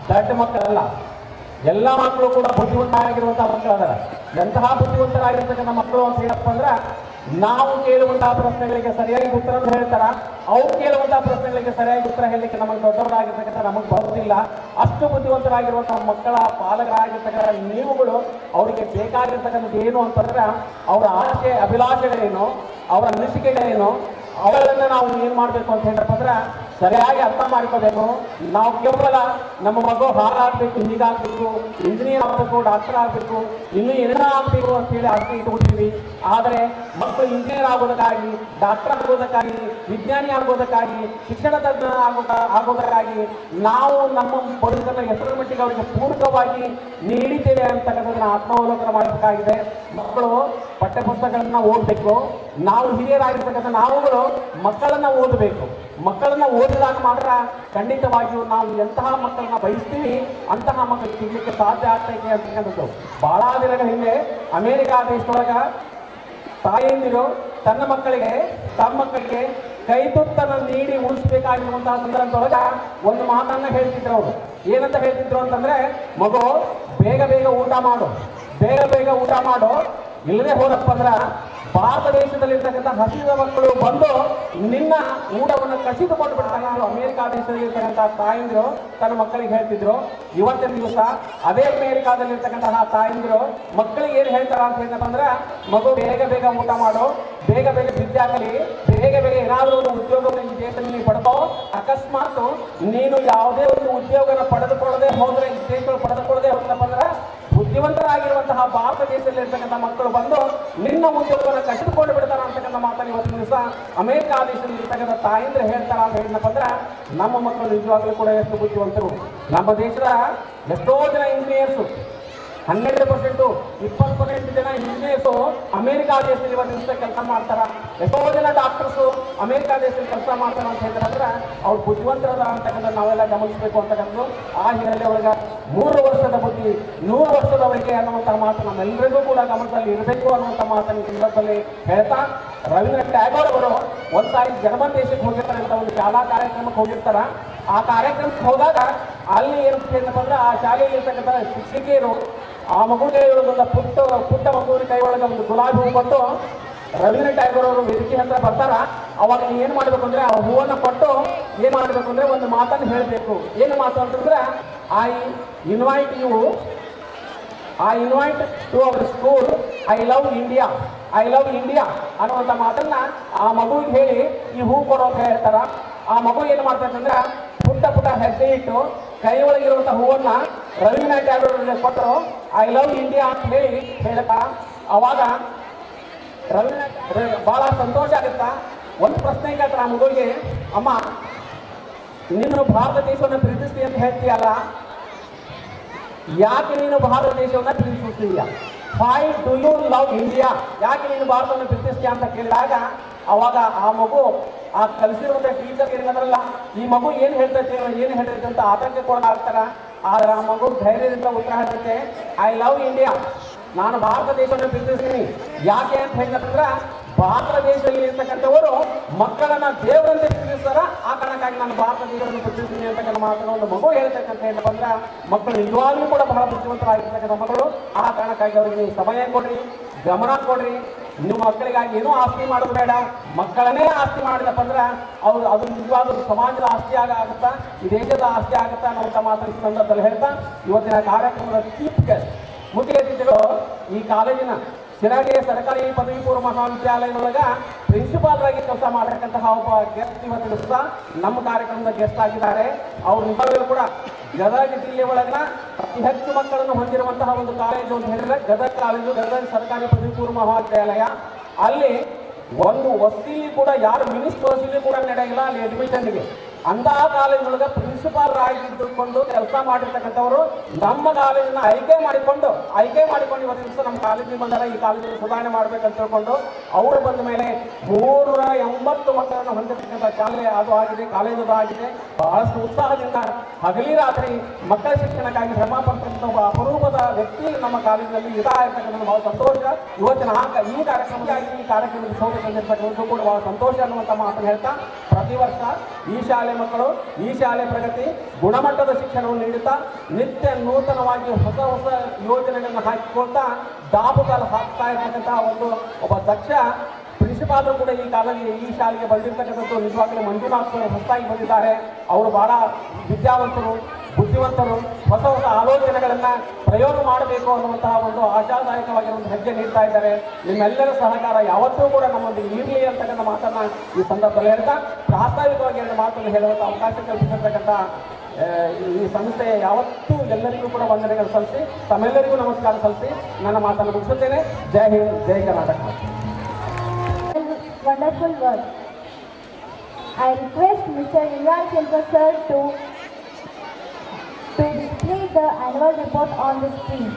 ದೊಡ್ಡ ಮಕ್ಕಳಲ್ಲ, ಎಲ್ಲ ಮಕ್ಕಳು ಕೂಡ ಬುದ್ಧಿವಂತರಾಗಿರುವಂತಹ ಮಕ್ಕಳು ಅದರ. ಎಂತಹ ಬುದ್ಧಿವಂತರಾಗಿರ್ತಕ್ಕಂಥ ಮಕ್ಕಳು ಅಂತ ಹೇಳಪ್ಪ ಅಂದ್ರೆ, ನಾವು ಕೇಳುವಂತಹ ಪ್ರಶ್ನೆಗಳಿಗೆ ಸರಿಯಾಗಿ ಉತ್ತರ ಅಂತ ಹೇಳ್ತಾರ, ಅವ್ರು ಕೇಳುವಂತಹ ಪ್ರಶ್ನೆಗಳಿಗೆ ಸರಿಯಾಗಿ ಉತ್ತರ ಹೇಳಲಿಕ್ಕೆ ನಮಗೆ ದೊಡ್ಡವರಾಗಿರ್ತಕ್ಕಂಥ ನಮಗೆ ಬರುತ್ತಿಲ್ಲ. ಅಷ್ಟು ಬುದ್ಧಿವಂತರಾಗಿರುವಂತಹ ಮಕ್ಕಳ ಪಾಲಕರಾಗಿರ್ತಕ್ಕಂಥ ನೀವುಗಳು ಅವರಿಗೆ ಬೇಕಾಗಿರ್ತಕ್ಕಂಥದ್ದು ಏನು ಅಂತಂದ್ರೆ, ಅವರ ಆಸೆ ಅಭಿಲಾಷೆಗಳೇನು, ಅವರ ಅನಿಸಿಕೆಗಳೇನು, ಅವುಗಳನ್ನು ನಾವು ಏನು ಮಾಡಬೇಕು ಅಂತ ಹೇಳಪ್ಪ ಅಂದ್ರೆ ಸರಿಯಾಗಿ ಅರ್ಥ ಮಾಡ್ಕೋಬೇಕು. ನಾವು ಕೇವಲ ನಮ್ಮ ಮಗು ಹಾಗಾಗಬೇಕು, ಹೀಗಾಗಬೇಕು, ಇಂಜಿನಿಯರ್ ಆಗಬೇಕು, ಡಾಕ್ಟರ್ ಆಗಬೇಕು, ಇನ್ನೂ ಏನೇನೋ ಆಗಬೇಕು ಅಂತ ಹೇಳಿ ಆಸೆ ಇಟ್ಕೊಳ್ತೀವಿ. ಆದರೆ ಮಕ್ಕಳು ಇಂಜಿನಿಯರ್ ಆಗೋದಕ್ಕಾಗಿ, ಡಾಕ್ಟರ್ ಆಗೋದಕ್ಕಾಗಿ, ವಿಜ್ಞಾನಿ ಆಗೋದಕ್ಕಾಗಿ, ಶಿಕ್ಷಣ ತಜ್ಞ ಆಗೋದಕ್ಕಾಗಿ ನಾವು ನಮ್ಮ ಬದುಕನ್ನು ಎಷ್ಟರ ಮಟ್ಟಿಗೆ ಅವರಿಗೆ ಪೂರಕವಾಗಿ ನೀಡಿದ್ದೇವೆ ಅಂತಕ್ಕಂಥದ್ದನ್ನ ಆತ್ಮಾವಲೋಕನ ಮಾಡಬೇಕಾಗಿದೆ. ಮಕ್ಕಳು ಪಠ್ಯಪುಸ್ತಕಗಳನ್ನ ಓದಬೇಕು. ನಾವು ಹಿರಿಯರಾಗಿರ್ತಕ್ಕಂಥ ನಾವುಗಳು ಮಕ್ಕಳನ್ನ ಓದಬೇಕು. ಮಕ್ಕಳನ್ನ ಓದಿದಾಗ ಮಾತ್ರ ಖಂಡಿತವಾಗಿಯೂ ನಾವು ಎಂತಹ ಮಕ್ಕಳನ್ನ ಬಯಸ್ತೀವಿ ಅಂತಹ ಮಕ್ಕಳಿಗೆ ಸಿಗ್ಲಿಕ್ಕೆ ಸಾಧ್ಯ ಆಗ್ತೈತೆ ಅಂತಕ್ಕಂಥದ್ದು. ಬಹಳ ದಿನಗಳ ಹಿಂದೆ ಅಮೇರಿಕಾ ದೇಶದೊಳಗ ತಾಯಂದಿರು ತಮ್ಮ ಮಕ್ಕಳಿಗೆ ಕೈತುತ್ತನ್ನು ನೀಡಿ ಉಳಿಸ್ಬೇಕಾಗಿರುವಂತಹ ಸಂದರ್ಭದೊಳಗ ಒಂದು ಮಾತನ್ನ ಹೇಳ್ತಿದ್ರು. ಅವರು ಏನಂತ ಹೇಳ್ತಿದ್ರು ಅಂತಂದ್ರೆ, ಮಗು ಬೇಗ ಬೇಗ ಊಟ ಮಾಡು, ಇಲ್ಲದೆ ಹೋದಪ್ಪ ಅಂದ್ರ ಭಾರತ ದೇಶದಲ್ಲಿರ್ತಕ್ಕಂಥ ಹಸಿದ ಮಕ್ಕಳು ಬಂದು ನಿನ್ನ ಊಟವನ್ನು ಕಸಿದುಕೊಂಡು ಬಿಡ್ತಾರೆ ಎಂದು ಅಮೇರಿಕಾ ದೇಶದಲ್ಲಿರ್ತಕ್ಕಂಥ ತಾಯಂದಿರು ತನ್ನ ಮಕ್ಕಳಿಗೆ ಹೇಳ್ತಿದ್ರು. ಇವತ್ತಿನ ದಿವಸ ಅದೇ ಅಮೇರಿಕಾದಲ್ಲಿರ್ತಕ್ಕಂತಹ ತಾಯಂದಿರು ಮಕ್ಕಳಿಗೆ ಏನು ಹೇಳ್ತಾರ ಅಂತ ಹೇಳಿದಪ್ಪ ಅಂದ್ರೆ, ಮಗು ಬೇಗ ಬೇಗ ಊಟ ಮಾಡು, ಬೇಗ ಬೇಗ ವಿದ್ಯೆ ಆಗಲಿ, ಬೇಗ ಬೇಗ ಏನಾದರೂ ಒಂದು ಉದ್ಯೋಗವನ್ನು ಈ ದೇಶದಲ್ಲಿ ಪಡೆದೋ, ಅಕಸ್ಮಾತ್ ನೀನು ಯಾವುದೇ ಒಂದು ಉದ್ಯೋಗನ ಪಡೆದುಕೊಳ್ಳದೆ ಹೋದ್ರೆ, ಈ ದೇಶಗಳು ಪಡೆದುಕೊಳ್ಳದೆ ಹೋದಪ್ಪ ಅಂದ್ರೆ ಬುದ್ಧಿವಂತರಾಗಿರುವಂತಹ ಭಾರತ ದೇಶದಲ್ಲಿರ್ತಕ್ಕಂಥ ಮಕ್ಕಳು ಬಂದು ನಿನ್ನ ಉದ್ಯೋಗವನ್ನು ಕಸಿದುಕೊಂಡು ಬಿಡ್ತಾರ ಅಂತಕ್ಕಂಥ ಮಾತನ್ನು ಇವತ್ತಿನ ದಿವಸ ಅಮೇರಿಕಾ ದೇಶದಲ್ಲಿರ್ತಕ್ಕಂಥ ತಾಯಂದ್ರೆ ಹೇಳ್ತಾರ ಅಂತ ಹೇಳಿದಪ್ಪ ಅಂದ್ರೆ, ನಮ್ಮ ಮಕ್ಕಳು ನಿಜವಾಗ್ಲೂ ಕೂಡ ಎಷ್ಟು ಬುದ್ಧಿವಂತರು. ನಮ್ಮ ದೇಶದ ಎಷ್ಟೋ ಜನ ಇಂಜಿನಿಯರ್ಸು 12%, 20% ಜನ ಇಂಜಿನಿಯರ್ಸು ಅಮೇರಿಕಾ ದೇಶದಲ್ಲಿ ಇವತ್ತಿನ ಕೆಲಸ ಮಾಡ್ತಾರ. ಎಷ್ಟೋ ಜನ ಡಾಕ್ಟರ್ಸು ಅಮೇರಿಕಾ ದೇಶದಲ್ಲಿ ಕೆಲಸ ಮಾಡ್ತಾರ ಅಂತ ಹೇಳಿದ್ರೆ ಅವ್ರು ಬುದ್ಧಿವಂತರದ ಅಂತಕ್ಕಂಥ ನಾವೆಲ್ಲ ಗಮನಿಸಬೇಕು ಅಂತಕ್ಕಂಥದ್ದು. ಆ ಹಿನ್ನೆಲೆ ಒಳಗೆ 3 ವರ್ಷದ ಬುದ್ಧಿ 100 ವರ್ಷದವರೆಗೆ ಅನ್ನುವಂತಹ ಮಾತು ನಮ್ಮೆಲ್ಲರಿಗೂ ಕೂಡ ಗಮನದಲ್ಲಿ ಇರಬೇಕು ಅನ್ನುವಂಥ ಮಾತನ್ನು ಸಂದರ್ಭದಲ್ಲಿ ಹೇಳ್ತಾ, ರವೀಂದ್ರನಾಥ್ ಟ್ಯಾಗೋರ್ ಅವರು ಒಂದ್ಸಾರಿ ಜರ್ಮನ್ ದೇಶಕ್ಕೆ ಹೋಗಿರ್ತಾರೆ ಅಂತ ಒಂದು ಶಾಲಾ ಕಾರ್ಯಕ್ರಮಕ್ಕೆ ಹೋಗಿರ್ತಾರ. ಆ ಕಾರ್ಯಕ್ರಮಕ್ಕೆ ಹೋದಾಗ ಅಲ್ಲಿ ಏನಂತ ಅಂದ್ರೆ, ಆ ಶಾಲೆಯಲ್ಲಿ ಇರ್ತಕ್ಕಂಥ ಶಿಕ್ಷಕಿಯರು ಆ ಮಗುವಿಗೆ ಒಂದು ಪುಟ್ಟ ಮಗುವಿನ ಕೈ ಒಳಗೆ ಒಂದು ಗುಲಾಬಿ ಹೂ ಕೊಟ್ಟು ರವೀಂದ್ರನಾಥ್ ಟ್ಯಾಗೋರ್ ಅವರು ವೇದಿಕೆ ಹತ್ರ ಬರ್ತಾರ. ಅವಾಗ ಏನು ಮಾಡಬೇಕು ಅಂದ್ರೆ, ಆ ಹೂವನ್ನು ಕೊಟ್ಟು ಏನು ಮಾಡಬೇಕು ಅಂದ್ರೆ ಒಂದು ಮಾತನ್ನು ಹೇಳಬೇಕು. ಏನು ಮಾತು ಅಂತಂದ್ರೆ, I invite to our school, I love India ಅನ್ನುವಂಥ ಮಾತನ್ನ ಆ ಮಗುವಿಗೆ ಹೇಳಿ ಈ ಹೂ ಕೊಡೋ ಅಂತ ಹೇಳ್ತಾರ. ಆ ಮಗು ಏನು ಮಾಡ್ತಂದ್ರೆ ಪುಟ್ಟ ಹೆಜ್ಜೆ ಇಟ್ಟು ಕೈ ಒಳಗಿರುವಂತಹ ಹೂವನ್ನ ರವೀಂದ್ರನಾಥ್ ಟ್ಯಾಗೋರ್ ಕೊಟ್ಟರು. ಐ ಲವ್ ಇಂಡಿಯಾ ಅಂತ ಹೇಳಿ ಹೇಳ್ತಾ ಅವಾಗ ರವೀಂದ್ರನಾಥ್ ಬಹಳ ಸಂತೋಷ ಆಗುತ್ತಾ. ಒಂದು ಪ್ರಶ್ನೆ ಕೇಳ್ತಾರೆ ಆ ಮಗುವಿಗೆ, ಅಮ್ಮ ನೀನು ಭಾರತ ದೇಶವನ್ನು ಪ್ರೀತಿಸ್ತೀಯ ಅಂತ ಹೇಳ್ತೀಯಲ್ಲ, ಯಾಕೆ ನೀನು ಭಾರತ ದೇಶವನ್ನು ಪ್ರೀತಿಸುತ್ತೀಯ? Why do you love India? ಯಾಕೆ ನೀನು ಭಾರತವನ್ನು ಪ್ರೀತಿಸ್ತೀಯ ಅಂತ ಕೇಳಿದಾಗ ಅವಾಗ ಆ ಮಗು ಆ ಕಲಿಸಿರುವಂಥ ಟೀಚರ್ ಏನಂದ್ರಲ್ಲ, ಈ ಮಗು ಏನು ಹೇಳ್ತೈತೆ ಅಂತ ಆತಂಕಕ್ಕೊಳಗಾಗ್ತಾರ. ಆದ್ರೆ ಆ ಮಗು ಧೈರ್ಯದಿಂದ ಉತ್ತರ ಹೇಳ್ತೈತೆ, ಐ ಲವ್ ಇಂಡಿಯಾ, ನಾನು ಭಾರತ ದೇಶವನ್ನು ಪ್ರೀತಿಸ್ತೀನಿ. ಯಾಕೆ ಅಂತ ಹೇಳಿದ್ರೆ, ಭಾರತ ದೇಶದಲ್ಲಿ ಇರ್ತಕ್ಕಂಥವರು ಮಕ್ಕಳನ್ನ ದೇವರಂತೆ ಪ್ರೀತಿಸ್ತಾರ, ಆ ಕಾರಣಕ್ಕಾಗಿ ನಾನು ಭಾರತ ದೇಶವನ್ನು ಪ್ರೀತಿಸ್ತೀನಿ ಅಂತಕ್ಕಂಥ ಮಾತನ್ನು ಒಂದು ಮಗು ಹೇಳ್ತಕ್ಕಂಥ ಏನಪ್ಪ ಅಂದ್ರೆ, ಮಕ್ಕಳು ನಿಜವಾಗ್ಲೂ ಕೂಡ ಬಹಳ ಬುದ್ಧಿವಂತರಾಗಿರ್ತಕ್ಕಂಥ ಮಕ್ಕಳು. ಆ ಕಾರಣಕ್ಕಾಗಿ ಅವ್ರಿಗೆ ನೀವು ಸಮಯ ಕೊಡ್ರಿ, ಗಮನ ಕೊಡ್ರಿ. ನೀವು ಮಕ್ಕಳಿಗಾಗಿ ಏನೂ ಆಸ್ತಿ ಮಾಡೋದು ಬೇಡ, ಮಕ್ಕಳನ್ನೇ ಆಸ್ತಿ ಮಾಡಿದಪ್ಪ ಅಂದ್ರೆ ಅದು ನಿಜವಾದ ಸಮಾಜದ ಆಸ್ತಿ ಆಗುತ್ತಾ, ಈ ದೇಶದ ಆಸ್ತಿ ಆಗುತ್ತಾ ಅನ್ನೋಂಥ ಮಾತನ್ನು ಸಂದರ್ಭದಲ್ಲಿ ಹೇಳ್ತಾ, ಇವತ್ತಿನ ಕಾರ್ಯಕ್ರಮದ ಚೀಫ್ ಗೆಸ್ಟ್ ಮುಖ್ಯ ಅತಿಥಿಗಳು ಈ ಕಾಲೇಜಿನ ಶಿರಾಡಿ ಸರ್ಕಾರಿ ಪದವಿ ಪೂರ್ವ ಮಹಾವಿದ್ಯಾಲಯದೊಳಗ ಪ್ರಿನ್ಸಿಪಾಲ್ ಆಗಿ ಕೆಲಸ ಮಾಡತಕ್ಕಂತಹ ಒಬ್ಬ ಗೆಸ್ಟ್ ಇವತ್ತಿನ ದಿವಸ ನಮ್ಮ ಕಾರ್ಯಕ್ರಮದ ಗೆಸ್ಟ್ ಆಗಿದ್ದಾರೆ. ಅವ್ರು ನಿಜವಾಗ್ಲೂ ಕೂಡ ಗದಗ ಜಿಲ್ಲೆ ಒಳಗಿನ ಅತಿ ಹೆಚ್ಚು ಮಕ್ಕಳನ್ನು ಹೊಂದಿರುವಂತಹ ಒಂದು ಕಾಲೇಜು ಅಂತ ಹೇಳಿದ್ರೆ ಗದಗ ಕಾಲೇಜು, ಗದಗ ಸರ್ಕಾರಿ ಪದವಿ ಪೂರ್ವ ಮಹಾವಿದ್ಯಾಲಯ. ಅಲ್ಲಿ ಒಂದು ವಸೀಲಿ ಕೂಡ ಯಾರು ಮಿನಿಸ್ಟರ್ ವಸೀಲಿ ಕೂಡ ನಡೆಯಲ್ಲ ಅಲ್ಲಿ ಅಡ್ಮಿಷನ್ಗೆ. ಅಂತಹ ಕಾಲೇಜೊಳಗೆ ಪ್ರಿನ್ಸಿಪಾಲ್ ಆಗಿದ್ದುಕೊಂಡು ಕೆಲಸ ಮಾಡಿರ್ತಕ್ಕಂಥವರು ನಮ್ಮ ಕಾಲೇಜನ್ನ ಆಯ್ಕೆ ಮಾಡಿಕೊಂಡು ಇವತ್ತಿನ ದಿವಸ ನಮ್ಮ ಕಾಲೇಜಿಗೆ ಬಂದಾಗ ಈ ಕಾಲೇಜನ್ನು ಸುಧಾರಣೆ ಮಾಡ್ಬೇಕಂತ ತಿಳ್ಕೊಂಡು ಅವರು ಬಂದ ಮೇಲೆ 380 ಮಕ್ಕಳನ್ನು ಹೊಂದಿರತಕ್ಕಂಥ ಶಾಲೆ ಅದು ಆಗಿದೆ, ಕಾಲೇಜು ಅದು ಆಗಿದೆ. ಬಹಳಷ್ಟು ಉತ್ಸಾಹದಿಂದ ಹಗಲಿ ರಾತ್ರಿ ಮಕ್ಕಳ ಶಿಕ್ಷಣಕ್ಕಾಗಿ ಶ್ರಮ ಪಡ್ತಕ್ಕಂಥ ಒಬ್ಬ ಅಪರೂಪದ ವ್ಯಕ್ತಿ ನಮ್ಮ ಕಾಲೇಜಿನಲ್ಲಿ ಇರ್ತಕ್ಕಂಥ ಬಹಳ ಸಂತೋಷ. ಇವತ್ತಿನ ಈ ಕಾರ್ಯಕ್ರಮದ ಶೋಭೆ ತಂದಿರ್ತಕ್ಕಂಥದ್ದು ಕೂಡ ಬಹಳ ಸಂತೋಷ ಅನ್ನುವಂಥ ಮಾತನ್ನು ಹೇಳ್ತಾ, ಪ್ರತಿ ವರ್ಷ ಈ ಶಾಲೆ ಮಕ್ಕಳು ಈ ಶಾಲೆ ಪ್ರಗತಿ ಗುಣಮಟ್ಟದ ಶಿಕ್ಷಣವನ್ನು ನೀಡುತ್ತಾ ನಿತ್ಯ ನೂತನವಾಗಿ ಹೊಸ ಯೋಜನೆಗಳನ್ನು ಹಾಕಿಕೊಳ್ತಾ ದಾಪುಗಾಲು ಹಾಕ್ತಾ ಇರ್ತಕ್ಕಂತಹ ಒಬ್ಬ ದಕ್ಷ ಪ್ರಿನ್ಸಿಪಾಲರು ಕೂಡ ಈ ಶಾಲೆಗೆ ಬಂದಿರತಕ್ಕಂಥದ್ದು ನಿಜವಾಗಲೂ ಮಂಜುನಾಥ್ ಸರ್ ಹೊಸದಾಗಿ ಬಂದಿದ್ದಾರೆ. ಅವರು ಬಹಳ ವಿದ್ಯಾವಂತರು, ಬುದ್ಧಿವಂತರು, ಹೊಸ ಆಲೋಚನೆಗಳನ್ನು ಪ್ರಯೋಗ ಮಾಡಬೇಕು ಅನ್ನುವಂತಹ ಒಂದು ಆಶಾದಾಯಕವಾಗಿ ಒಂದು ಹೆಜ್ಜೆ ನೀಡ್ತಾ ಇದ್ದಾರೆ. ನಿಮ್ಮೆಲ್ಲರ ಸಹಕಾರ ಯಾವತ್ತೂ ಕೂಡ ನಮ್ಮೊಂದಿಗೆ ಇರಲಿ ಅಂತಕ್ಕಂಥ ಮಾತನ್ನ ಈ ಸಂದರ್ಭದಲ್ಲಿ ಹೇಳ್ತಾ, ಪ್ರಾಸ್ತಾವಿಕವಾಗಿ ಎರಡು ಮಾತನ್ನು ಹೇಳುವಂಥ ಅವಕಾಶ ಕಲ್ಪಿಸಿರ್ತಕ್ಕಂಥ ಈ ಸಂಸ್ಥೆ ಯಾವತ್ತೂ ಎಲ್ಲರಿಗೂ ಕೂಡ ವಂದನೆಗಳು ಸಲ್ಲಿಸಿ ತಮ್ಮೆಲ್ಲರಿಗೂ ನಮಸ್ಕಾರ ಸಲ್ಲಿಸಿ ನನ್ನ ಮಾತನ್ನು ಮುಗಿಸುತ್ತೇನೆ. ಜೈ ಹಿಂದ್, ಜೈ Karnataka. Wonderful work. I request Mr. Ivan Chandra sir to display the annual report on the screen.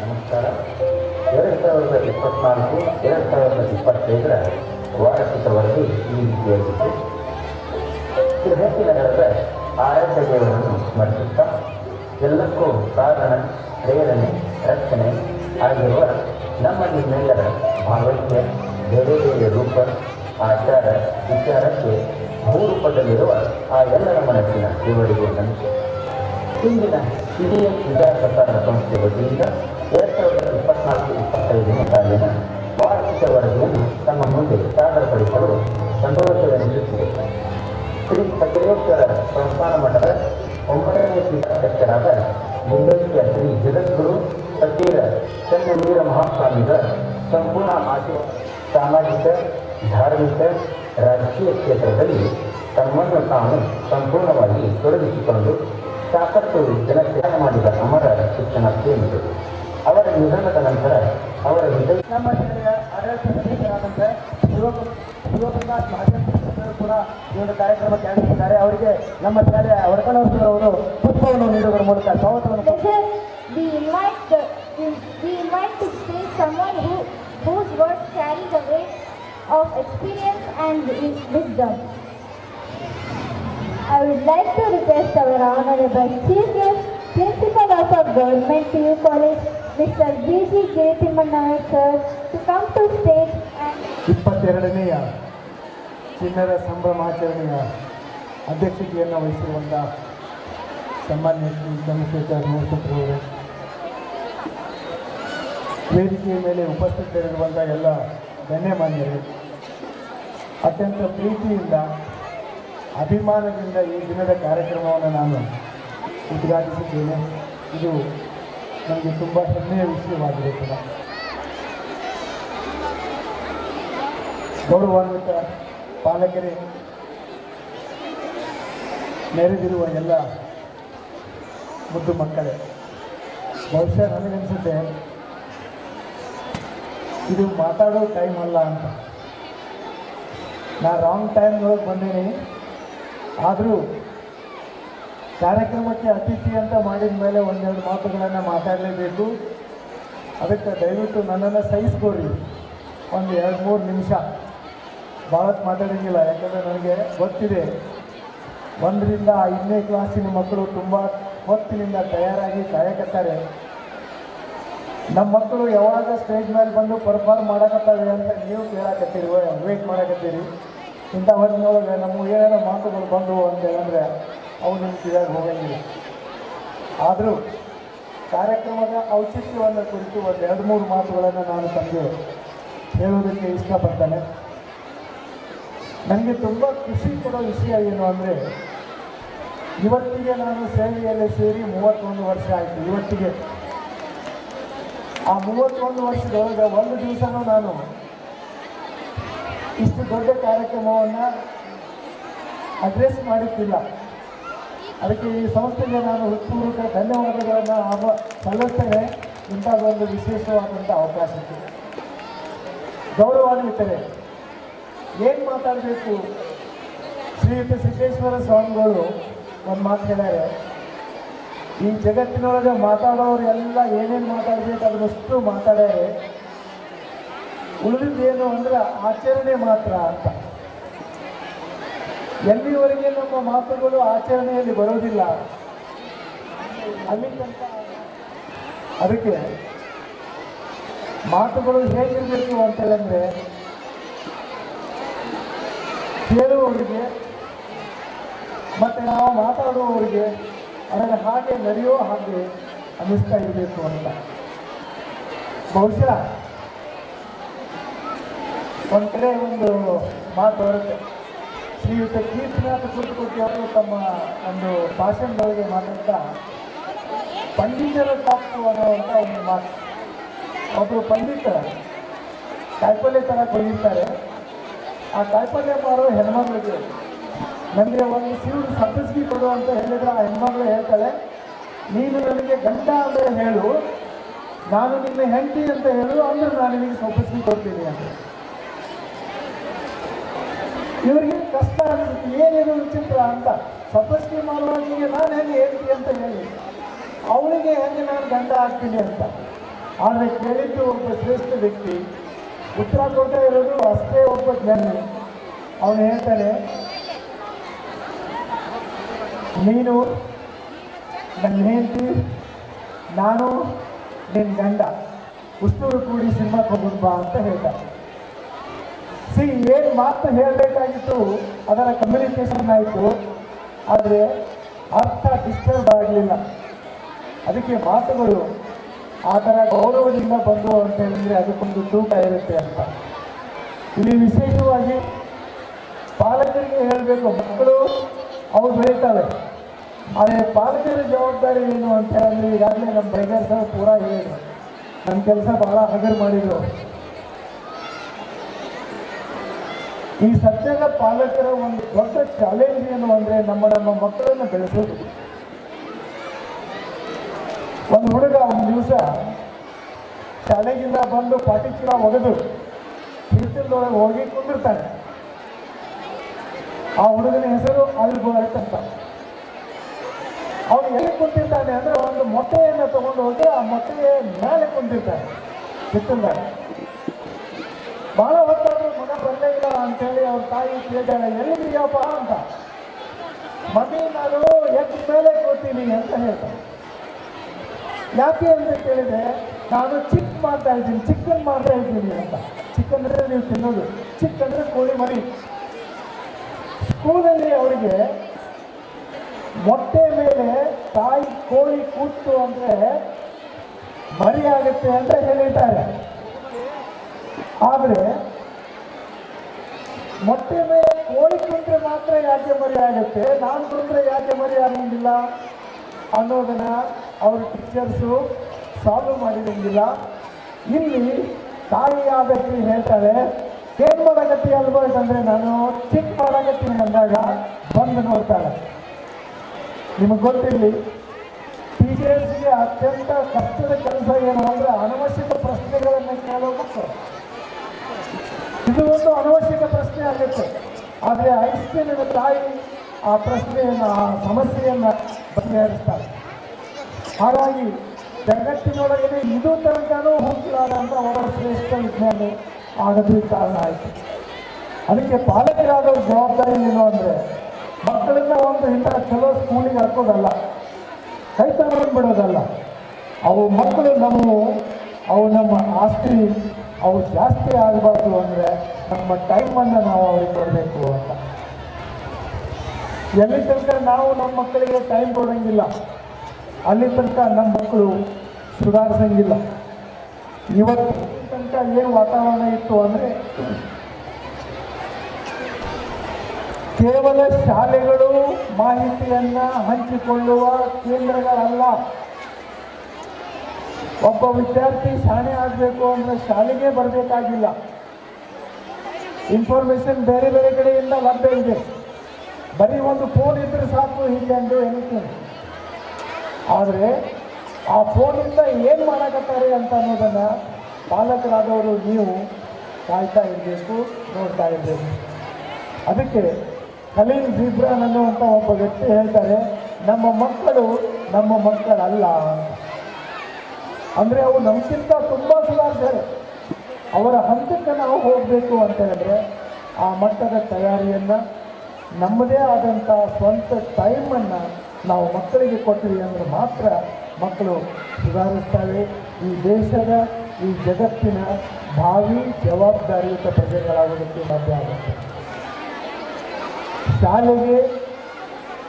ನಮಸ್ಕಾರ. 2024-2025 ವಾರ್ಷಿಕ ವರದಿ ಈ ರೀತಿಯಾಗಿತ್ತು. ಶ್ರೀಹಟ್ಟಿ ನಗರದ ಆರಾಧ್ಯ ದೇವರನ್ನು ಸ್ಮರಿಸುತ್ತಾ ಎಲ್ಲಕ್ಕೂ ಕಾರಣ, ಪ್ರೇರಣೆ, ರಕ್ಷಣೆ ಆಗಿರುವ ನಮ್ಮ ನಿಮ್ಮೆಲ್ಲರ ಭಾವೈಕ್ಯ, ಬೇರೆ ಬೇರೆ ರೂಪ, ಆಚಾರ, ವಿಚಾರಕ್ಕೆ ಭೂರೂಪದಲ್ಲಿರುವ ಆ ಎಲ್ಲರ ಮನಸ್ಸಿನ ದೇವರಿಗೆ ನಮಿಸಿ ಇಂದಿನ ಹಿರಿಯ ವಿದ್ಯಾ ಪ್ರಸಾರ ಸಂಸ್ಥೆ ವತಿಯಿಂದ 2024-25 ಸಾಲಿನ ವಾರ್ಷಿಕ ವರದಿಯನ್ನು ತಮ್ಮ ಮುಂದೆ ಸಾದರಪಡಿಸಲು ಸಂತೋಷವೆನಿಸುತ್ತಿದೆ. ಶ್ರೀ ಸಕಲೇಶ್ವರ ಸಂಸ್ಥಾನ ಮಠದ 9ನೇ ಪೀಠಾಧ್ಯಕ್ಷರಾದ ಲಿಂಗೈಕ್ಯ ಶ್ರೀ ಜಗದ್ಗುರು ಸತೀರ ಚನ್ನವೀರ ಮಹಾಸ್ವಾಮಿಗಳ ಸಂಪೂರ್ಣ ಸಾಮಾಜಿಕ, ಧಾರ್ಮಿಕ, ರಾಜಕೀಯ ಕ್ಷೇತ್ರದಲ್ಲಿ ತಮ್ಮನ್ನು ತಾನು ಸಂಪೂರ್ಣವಾಗಿ ತೊಡಗಿಸಿಕೊಂಡು ಸಾಕಷ್ಟು ಜನಸೇವೆ ಮಾಡಿದ ಅಮರ ಶಿಕ್ಷಣ ಪ್ರೇಮಿಗಳು. ಅವರ ನಿಧನದ ನಂತರ ಅವರ ನಮ್ಮ ಜಿಲ್ಲೆಯ ಆಡಳಿತ ಸದಸ್ಯರಾದಂಥ ಶಿವಪ್ರಕಾಶ್ ಮಹಾಜನ್ ಕೂಡ ಈ ಒಂದು ಕಾರ್ಯಕ್ರಮಕ್ಕೆ ಆಗಮಿಸಿದ್ದಾರೆ. ಅವರಿಗೆ ನಮ್ಮ ಶಾಲೆಯ ವಡಕನವರು ಪುಷ್ಪವನ್ನು ನೀಡುವುದರ ಮೂಲಕ ಸ್ವಾಗತವನ್ನು. We invite to stage someone whose words carry the weight of experience and wisdom. I would like to request our Honorable Chief Guest, Principal of our Government PU College, Mr. B.G. Giritimanna sir, to come to stage and 22ನೇಯ ಚಿನ್ನದ ಸಂಭ್ರಮಾಚರಣೆಯ ಅಧ್ಯಕ್ಷತೆಯನ್ನು ವಹಿಸಿರುವಂಥ ಸನ್ಮಾನ್ಯ ಶ್ರೀ ಚಂದ್ರಶೇಖರ್ ಮೂರ್ತಿರವರು, ವೇದಿಕೆಯ ಮೇಲೆ ಉಪಸ್ಥಿತರಿರುವಂಥ ಎಲ್ಲ ಗಣ್ಯಮಾನ್ಯರು, ಅತ್ಯಂತ ಪ್ರೀತಿಯಿಂದ ಅಭಿಮಾನದಿಂದ ಈ ದಿನದ ಕಾರ್ಯಕ್ರಮವನ್ನು ನಾನು ಉದ್ಘಾಟಿಸಿದ್ದೇನೆ. ಇದು ನನಗೆ ತುಂಬ ಹೆಮ್ಮೆಯ ವಿಷಯವಾಗಿರುತ್ತದೆ. ಗೌರವಾನ್ವಿತ ಪಾಲಕರೇ, ನೆರೆದಿರುವ ಎಲ್ಲ ಮುದ್ದು ಮಕ್ಕಳೇ, ಬಹುಶಃ ನನಗನ್ಸುತ್ತೆ ಇದು ಮಾತಾಡೋ ಟೈಮ್ ಅಲ್ಲ ಅಂತ. ನಾನು ರಾಂಗ್ ಟೈಮ್ನೊಳಗೆ ಬಂದೀನಿ. ಆದರೂ ಕಾರ್ಯಕ್ರಮಕ್ಕೆ ಅತಿಥಿ ಅಂತ ಮಾಡಿದ ಮೇಲೆ ಒಂದೆರಡು ಮಾತುಗಳನ್ನು ಮಾತಾಡಲೇಬೇಕು. ಅದಕ್ಕೆ ದಯವಿಟ್ಟು ನನ್ನನ್ನು ಸಹಿಸ್ಕೊಡ್ರಿ. ಒಂದು 2-3 ನಿಮಿಷ ಭಾಳತ್ತು ಮಾತಾಡೋಂಗಿಲ್ಲ. ಯಾಕಂದರೆ ನನಗೆ ಗೊತ್ತಿದೆ 1ರಿಂದ 5ನೇ ಕ್ಲಾಸಿನ ಮಕ್ಕಳು ತುಂಬ ಹೊತ್ತಿನಿಂದ ತಯಾರಾಗಿ ಕಾಯಕತ್ತಾರೆ. ನಮ್ಮ ಮಕ್ಕಳು ಯಾವಾಗ ಸ್ಟೇಜ್ ಮೇಲೆ ಬಂದು ಪರ್ಫಾರ್ಮ್ ಮಾಡಕತ್ತವೆ ಅಂತ ನೀವು ಕೇಳಕತ್ತೀರಿ, ವೇಟ್ ಮಾಡಕತ್ತೀರಿ. ಇಂಥ ಹೊತ್ತಿನೊಳಗೆ ನಮಗೆ ಏನಾರ ಮಾತುಗಳು ಬಂದವು ಅಂತೇಳಂದರೆ ಅವು ನಿಮ್ಮ ಕಿವಿಯಾಗಿ ಹೋಗಂಗಿಲ್ಲ. ಆದರೂ ಕಾರ್ಯಕ್ರಮದ ಔಚಿತ್ಯವನ್ನು ಕುರಿತು ಒಂದು 2-3 ಮಾತುಗಳನ್ನು ನಾನು ತಮಗೆ ಹೇಳುವುದಕ್ಕೆ ಇಷ್ಟಪಡ್ತೇನೆ. ನನಗೆ ತುಂಬ ಖುಷಿ ಕೊಡೋ ವಿಷಯ ಏನು ಅಂದರೆ, ಇವತ್ತಿಗೆ ನಾನು ಸೇವೆಯಲ್ಲಿ ಸೇರಿ 31 ವರ್ಷ ಆಯಿತು. ಇವತ್ತಿಗೆ ಆ 31 ವರ್ಷದೊಳಗೆ ಒಂದು ದಿವಸನೂ ನಾನು ಇಷ್ಟು ದೊಡ್ಡ ಕಾರ್ಯಕ್ರಮವನ್ನು ಅಡ್ರೆಸ್ ಮಾಡಿದ್ದಿಲ್ಲ. ಅದಕ್ಕೆ ಈ ಸಂಸ್ಥೆಗೆ ನಾನು ಹೃತ್ಪೂರ್ವಕ ಧನ್ಯವಾದಗಳನ್ನು ಸಲ್ಲಿಸ್ತೇನೆ. ಇಂಥದ್ದೊಂದು ವಿಶೇಷವಾದಂಥ ಅವಕಾಶಕ್ಕೆ ಗೌರವಾನ್ವಿತರೆ, ಏನು ಮಾತಾಡಬೇಕು? ಶ್ರೀಯುತ ಸಿದ್ದೇಶ್ವರ ಸ್ವಾಮಿಗಳು ಒಂದು ಮಾತು ಹೇಳ್ಯಾರೆ, ಈ ಜಗತ್ತಿನೊಳಗೆ ಮಾತಾಡೋರು ಎಲ್ಲ ಏನೇನು ಮಾತಾಡಬೇಕು ಅದನ್ನಷ್ಟು ಮಾತಾಡ್ಯಾರೆ, ಉಳಿದಿದ್ದೇನು ಅಂದ್ರೆ ಆಚರಣೆ ಮಾತ್ರ ಅಂತ. ಎಲ್ಲಿವರೆಗೆ ನಮ್ಮ ಮಾತುಗಳು ಆಚರಣೆಯಲ್ಲಿ ಬರೋದಿಲ್ಲ ಅಲ್ಲಿ ತನಕ ಅದಕ್ಕೆ ಮಾತುಗಳು ಹೇಗಿರಬೇಕು ಅಂತ ಹೇಳಿದ್ರೆ ಕೇಳುವವರಿಗೆ ಮತ್ತು ನಾವು ಮಾತಾಡುವವರಿಗೆ ಅದನ್ನು ಹಾಗೆ ನಡೆಯೋ ಹಾಗೆ ಅನ್ನಿಸ್ತಾ ಇರಬೇಕು ಅಂತ. ಬಹುಶಃ ಒಂದು ಕಡೆ ಒಂದು ಮಾತು ಬರುತ್ತೆ. ಶ್ರೀಯುತ ಕೀರ್ತಿನಾಥ ಕುರ್ತಕೋಟಿ ಅವರು ತಮ್ಮ ಒಂದು ಭಾಷಣದೊಳಗೆ ಮಾತಾಡ್ತಾ ಪಂಡಿತರ ತಪ್ಪು ಅನ್ನುವಂಥ ಒಂದು ಮಾತು. ಒಬ್ಬರು ಪಂಡಿತ ಕಾಯಿಪಲ್ಯ ಥರ ಕೊಯ್ದಿರ್ತಾರೆ. ಆ ಕಾಯಿಪಲ್ಯ ಮಾರೋ ಹೆಣ್ಮಗಳಿಗೆ ನನಗೆ ಒಂದು ಸೀರು ಸಬ್ಬಸಿಗೆ ಕೊಡು ಅಂತ ಹೇಳಿದ್ರೆ ಆ ಹೆಣ್ಮಗಳು ಹೇಳ್ತಾಳೆ, ನೀನು ನನಗೆ ಗಂಡ ಅಂದರೆ ಹೇಳು, ನಾನು ನಿನ್ನ ಹೆಂಡತಿ ಅಂತ ಹೇಳು, ಅಂದ್ರೆ ನಾನು ನಿನಗೆ ಸಬ್ಬಸಿಗೆ ಕೊಡ್ತೀನಿ ಅಂತ. ಇವರಿಗೆ ಕಷ್ಟ ಅನಿಸುತ್ತೆ, ಏನೇನು ವಿಚಿತ್ರ ಅಂತ. ಸಬ್ಬಸಿಗೆ ಮಾಡುವಾಗೆ ನಾನು ಹೆಂಗೆ ಹೇಳ್ತೀನಿ ಅಂತ ಹೇಳಿ ಅವಳಿಗೆ ಹೆಂಗೆ ನಾನು ಗಂಡ ಆಗ್ತೀನಿ ಅಂತ. ಆದರೆ ಕೇಳಿದ್ದು ಒಬ್ಬ ಶ್ರೇಷ್ಠ ವ್ಯಕ್ತಿ, ಉತ್ತರ ಕೊಡ್ತಾ ಇರೋದು ಅಷ್ಟೇ ಒಬ್ಬ ಜ್ಞಾನಿ. ಅವನು ಹೇಳ್ತಾನೆ, ನೀನು ನನ್ನ ಹೆಂಡತಿ, ನಾನು ನಿನ್ನ ಗಂಡ, ಉಸ್ತೂರು ಕೂಡಿ ಸಿನಿಮಾಕ್ಕೆ ಹೋಗೋದು ಬಾ ಅಂತ ಹೇಳ್ತಾರೆ. ಏನು ಮಾತು ಹೇಳಬೇಕಾಗಿತ್ತು ಅದರ ಕಮ್ಯುನಿಕೇಷನ್ ಆಯಿತು, ಆದರೆ ಅರ್ಥ ಡಿಸ್ಟರ್ಬ್ ಆಗಲಿಲ್ಲ. ಅದಕ್ಕೆ ಮಾತುಗಳು ಆ ಥರ ಗೌರವದಿಂದ ಬಂದು ಅಂತ ಹೇಳಿದ್ರೆ ಅದಕ್ಕೊಂದು ತೂಕ ಇರುತ್ತೆ ಅಂತ. ಇಲ್ಲಿ ವಿಶೇಷವಾಗಿ ಪಾಲಕರಿಗೆ ಹೇಳಬೇಕು, ಮಕ್ಕಳು ಅವ್ರು ಬೆಳೀತವೆ, ಆದರೆ ಪಾಲಕರ ಜವಾಬ್ದಾರಿ ಏನು ಅಂತ ಹೇಳಿದ್ರೆ ಈಗಾಗಲೇ ನಮ್ಮ ಬೈಗರ್ ಸರ್ ಪೂರ ಹೇಳಿದ್ರು, ನನ್ನ ಕೆಲಸ ಭಾಳ ಹಗರು ಮಾಡಿದರು. ಈ ಸತ್ಯದ ಪಾಲಕರ ಒಂದು ದೊಡ್ಡ ಚಾಲೆಂಜ್ ಏನು ಅಂದರೆ ನಮ್ಮ ಮಕ್ಕಳನ್ನು ಬೆಳೆಸೋದು. ಒಂದು ಹುಡುಗ ಒಂದು ದಿವಸ ಶಾಲೆಗಿಂದ ಬಂದು ಪಾಟಿ ಚೀಲ ಒಗೆದು ಕಿಚನ್ದೊಳಗೆ ಹೋಗಿ ಕುಂದಿರ್ತಾನೆ. ಆ ಹುಡುಗನ ಹೆಸರು ಆಲ್ಬರ್ಟ್ ಅಂತ. ಅವನು ಎಲ್ಲಿ ಕುಂತಿರ್ತಾನೆ ಅಂದರೆ ಒಂದು ಮೊಟ್ಟೆಯನ್ನು ತಗೊಂಡು ಹೋಗಿ ಆ ಮೊಟ್ಟೆಯ ಮೇಲೆ ಕುಂತಿರ್ತಾನೆ ಕಿಚನ್ದಾಗ. ಭಾಳ ಹೊತ್ತಾದ್ರೂ ಮಗ ಬರಲೇ ಇಲ್ಲ ಅಂತೇಳಿ ಅವ್ರ ತಾಯಿ ಕೇಳ್ತಾಳೆ, ಎಲ್ಲಿದೆಯಪ್ಪ ಅಂತ. ಮಮ್ಮಿ ನಾನು ಎದ್ದು ಮೇಲೆ ಕೂತೀನಿ ಅಂತ ಹೇಳ್ತಾನೆ. ಯಾಕೆ ಅಂತ ಕೇಳಿದೆ, ನಾನು ಚಿಕನ್ ಮಾಡ್ತಾ ಇದ್ದೀನಿ ಅಂತ. ಚಿಕನ್ ಅಂದರೆ ನೀವು ತಿನ್ನೋದು, ಚಿಕನ್ ಅಂದರೆ ಕೋಳಿ ಮರಿ. ಸ್ಕೂಲಲ್ಲಿ ಅವರಿಗೆ ಮೊಟ್ಟೆ ಮೇಲೆ ತಾಯಿ ಕೋಳಿ ಕೂತು ಅಂದರೆ ಮರಿ ಆಗುತ್ತೆ ಅಂತ ಹೇಳಿದ್ದಾರೆ. ಆದರೆ ಮೊಟ್ಟೆ ಮೇಲೆ ಕೋಳಿ ಕುಂತ್ರೆ ಮಾತ್ರ ಯಾಕೆ ಮರಿ ಆಗುತ್ತೆ, ನಾನು ಕುಂತ್ರೆ ಯಾಕೆ ಮರಿ ಆಗೋಂಗಿಲ್ಲ ಅನ್ನೋದನ್ನ ಅವ್ರ ಟೀಚರ್ಸು ಸಾಲ್ವ್ ಮಾಡಿದಂಗಿಲ್ಲ. ಇಲ್ಲಿ ತಾಯಿಯಾದಕ್ಕೆ ಹೇಳ್ತಾಳೆ, ಏನು ಮಾಡಕತ್ತಿ ಅಲ್ಬರ್ಟ್ ಅಂದರೆ ನಾನು ಚಿಕ್ಕ ಮಾಡಕತ್ತೀನಿ ಅಂದಾಗ ಬಂದು ನೋಡ್ತಾಳೆ. ನಿಮಗೆ ಗೊತ್ತಿರಲಿ, ಟೀಚರ್ಸ್ಗೆ ಅತ್ಯಂತ ಕಷ್ಟದ ಕೆಲಸ ಏನು ಅಂದರೆ ಅನವಶ್ಯಕ ಪ್ರಶ್ನೆಗಳನ್ನು ಕೇಳೋದು. ಇದು ಒಂದು ಅನವಶ್ಯಕ ಪ್ರಶ್ನೆ ಆಗುತ್ತೆ, ಆದರೆ ಐನ್ಸ್ಟೈನ್ ತಾಯಿ ಆ ಪ್ರಶ್ನೆಯನ್ನು, ಆ ಸಮಸ್ಯೆಯನ್ನು ಬಗೆಹರಿಸ್ತಾರೆ. ಹಾಗಾಗಿ ಜಗತ್ತಿನೊಳಗೆ ಇದು ತನಕನೂ ಹುಟ್ಟಿಲಾದಂಥ ಅವರ ಶ್ರೇಷ್ಠ ವಿಜ್ಞಾನಿ ಆಗೋದಕ್ಕೆ ಕಾರಣ ಆಯಿತು. ಅದಕ್ಕೆ ಪಾಲಕರಾದವ್ರ ಜವಾಬ್ದಾರಿ ಏನು ಅಂದರೆ ಮಕ್ಕಳನ್ನ ಒಂದು ಇಂಥ ಚಲೋ ಸ್ಕೂಲಿಗೆ ಹಾಕೋದಲ್ಲ, ಕೈ ತಗೊಂಡು ಬಿಡೋದಲ್ಲ. ಅವು ಮಕ್ಕಳು ಅವು ನಮ್ಮ ಆಸ್ತಿ, ಅವು ಜಾಸ್ತಿ ಆಗಬಾರ್ದು ಅಂದರೆ ನಮ್ಮ ಟೈಮನ್ನು ನಾವು ಅವ್ರಿಗೆ ಕೊಡಬೇಕು ಅಂತ. ಎಲ್ಲಿ ತನಕ ನಾವು ನಮ್ಮ ಮಕ್ಕಳಿಗೆ ಟೈಮ್ ಕೊಡೋಂಗಿಲ್ಲ ಅಲ್ಲಿ ತನಕ ನಮ್ಮ ಮಕ್ಕಳು ಸುಧಾರಿಸಂಗಿಲ್ಲ. ಇವತ್ತು ತನಕ ಏನು ವಾತಾವರಣ ಇತ್ತು ಅಂದರೆ ಕೇವಲ ಶಾಲೆಗಳು ಮಾಹಿತಿಯನ್ನು ಹಂಚಿಕೊಳ್ಳುವ ಕೇಂದ್ರಗಳಲ್ಲ. ಒಬ್ಬ ವಿದ್ಯಾರ್ಥಿ ಶಾಣೆ ಆಗಬೇಕು ಅಂದರೆ ಶಾಲೆಗೆ ಬರಬೇಕಾಗಿಲ್ಲ. ಇನ್ಫಾರ್ಮೇಷನ್ ಬೇರೆ ಬೇರೆ ಕಡೆಯಿಂದ ಲಭ್ಯ ಇದೆ. ಬರೀ ಒಂದು ಫೋನ್ ಇದ್ರೆ ಸಾಕು, ಹೀಗೆ ಎನಿಥಿಂಗ್. ಆದರೆ ಆ ಫೋನಿಂದ ಏನು ಮಾಡಕತ್ತಾರೆ ಅಂತ ಅನ್ನೋದನ್ನು ಪಾಲಕರಾದವರು ನೀವು ಕಾಯ್ತಾ ಇರಬೇಕು, ನೋಡ್ತಾ ಇರಬೇಕು. ಅದಕ್ಕೆ ಖಲೀಲ್ ಜಿಬ್ರಾನ್ ಅನ್ನುವಂಥ ಒಬ್ಬ ವ್ಯಕ್ತಿ ಹೇಳ್ತಾರೆ, ನಮ್ಮ ಮಕ್ಕಳು ನಮ್ಮ ಮಕ್ಕಳಲ್ಲ. ಅಂದರೆ ಅವು ನಮಗಿಂತ ತುಂಬ ಸುಧಾರಿಸ್ತಾರೆ. ಅವರ ಹಂತಕ್ಕೆ ನಾವು ಹೋಗಬೇಕು ಅಂತ ಹೇಳಿದ್ರೆ ಆ ಮಟ್ಟದ ತಯಾರಿಯನ್ನು, ನಮ್ಮದೇ ಆದಂಥ ಸ್ವಂತ ಟೈಮನ್ನು ನಾವು ಮಕ್ಕಳಿಗೆ ಕೊಟ್ಟಿವಿ ಅಂದರೆ ಮಾತ್ರ ಮಕ್ಕಳು ಸುಧಾರಿಸ್ತವೆ. ಈ ದೇಶದ, ಈ ಜಗತ್ತಿನ ಭಾವಿ ಜವಾಬ್ದಾರಿಯುತ ಪ್ರಜೆಗಳಾಗೋದಕ್ಕೆ ಸಾಧ್ಯ ಆಗುತ್ತೆ. ಶಾಲೆಗೆ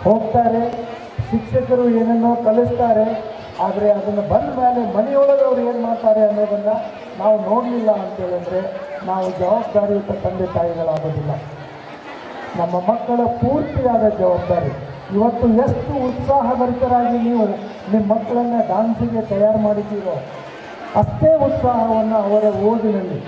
ಹೋಗ್ತಾರೆ, ಶಿಕ್ಷಕರು ಏನನ್ನೋ ಕಲಿಸ್ತಾರೆ, ಆದರೆ ಅದನ್ನು ಬಂದ ಮೇಲೆ ಮನೆಯೊಳಗೆ ಅವ್ರು ಏನು ಮಾಡ್ತಾರೆ ಅನ್ನೋದನ್ನು ನಾವು ನೋಡಲಿಲ್ಲ ಅಂತೇಳಿದ್ರೆ ನಾವು ಜವಾಬ್ದಾರಿಯುತ ತಂದೆ ತಾಯಿಗಳಾಗೋದಿಲ್ಲ. ನಮ್ಮ ಮಕ್ಕಳ ಪೂರ್ತಿಯಾದ ಜವಾಬ್ದಾರಿ. ಇವತ್ತು ಎಷ್ಟು ಉತ್ಸಾಹಭರಿತರಾಗಿ ನೀವು ನಿಮ್ಮ ಮಕ್ಕಳನ್ನು ಡ್ಯಾನ್ಸಿಗೆ ತಯಾರು ಮಾಡಿದ್ದೀರೋ ಅಷ್ಟೇ ಉತ್ಸಾಹವನ್ನು ಅವರ ಓದಿನಲ್ಲಿ,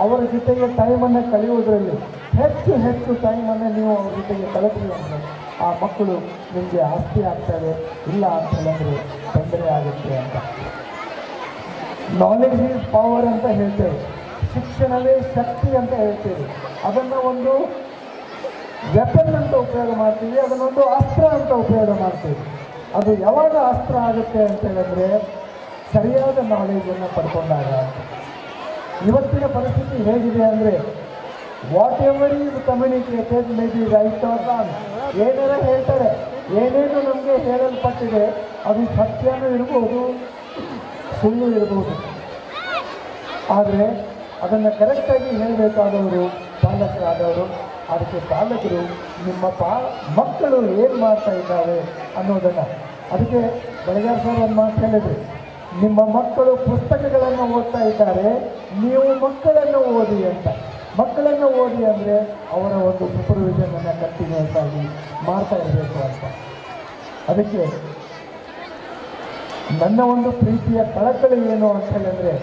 ಅವರ ಜೊತೆಗೆ ಟೈಮನ್ನು ಕಳೆಯುವುದರಲ್ಲಿ ಹೆಚ್ಚು ಹೆಚ್ಚು ಟೈಮನ್ನು ನೀವು ಅವ್ರ ಜೊತೆಗೆ ಕಳೆದ್ರಿ ಅಂದರೆ ಆ ಮಕ್ಕಳು ನಿಮಗೆ ಆಸ್ತಿ ಆಗ್ತಾರೆ. ಇಲ್ಲ ಅಂತ ಹೇಳಿದ್ರೆ ತೊಂದರೆ ಆಗುತ್ತೆ ಅಂತ. ನಾಲೆಜ್ ಈಸ್ ಪವರ್ ಅಂತ ಹೇಳ್ತೇವೆ, ಶಿಕ್ಷಣವೇ ಶಕ್ತಿ ಅಂತ ಹೇಳ್ತೇವೆ. ಅದನ್ನು ಒಂದು ವೆಪನ್ ಅಂತ ಉಪಯೋಗ ಮಾಡ್ತೀವಿ, ಅದನ್ನೊಂದು ಅಸ್ತ್ರ ಅಂತ ಉಪಯೋಗ ಮಾಡ್ತೀವಿ. ಅದು ಯಾವಾಗ ಅಸ್ತ್ರ ಆಗುತ್ತೆ ಅಂತ ಹೇಳಿದ್ರೆ ಸರಿಯಾದ ನಾಲೆಜನ್ನು ಪಡ್ಕೊಂಡಾಗ. ಇವತ್ತಿನ ಪರಿಸ್ಥಿತಿ ಹೇಗಿದೆ ಅಂದರೆ whatever is communicated may be right or wrong. ಏನೇನೋ ಹೇಳ್ತಾರೆ, ಏನೇನು ನಮಗೆ ಹೇಳಲ್ಪಟ್ಟಿದೆ ಅದು ಸತ್ಯನೂ ಇರ್ಬೋದು, ಸುಳ್ಳು ಇರ್ಬೋದು. ಆದರೆ ಅದನ್ನು ಕರೆಕ್ಟಾಗಿ ಹೇಳಬೇಕಾದವರು ಪಾಲಕರಾದವರು. ಅದಕ್ಕೆ ಪಾಲಕರು ನಿಮ್ಮ ಮಕ್ಕಳು ಏನು ಮಾಡ್ತಾ ಇದ್ದಾರೆ ಅನ್ನೋದನ್ನು, ಅದಕ್ಕೆ ಬೆಳಗಾವಿ ಸರ್ ಒಂದು ಮಾತು ಹೇಳಿದ್ರು, ನಿಮ್ಮ ಮಕ್ಕಳು ಪುಸ್ತಕಗಳನ್ನು ಓದ್ತಾ ಇದ್ದಾರೆ, ನೀವು ಮಕ್ಕಳನ್ನು ಓದಿ ಅಂತ. ಮಕ್ಕಳನ್ನು ಓದಿ ಅಂದರೆ ಅವರ ಒಂದು ಸೂಪರ್ವಿಷನನ್ನು ಕಂಟಿನ್ಯೂಸ್ ಆಗಿ ಮಾಡ್ತಾ ಇರಬೇಕು ಅಂತ. ಅದಕ್ಕೆ ನನ್ನ ಒಂದು ಪ್ರೀತಿಯ ಕಳಕಳಿ ಏನು ಅಂತ ಹೇಳಿದ್ರೆ,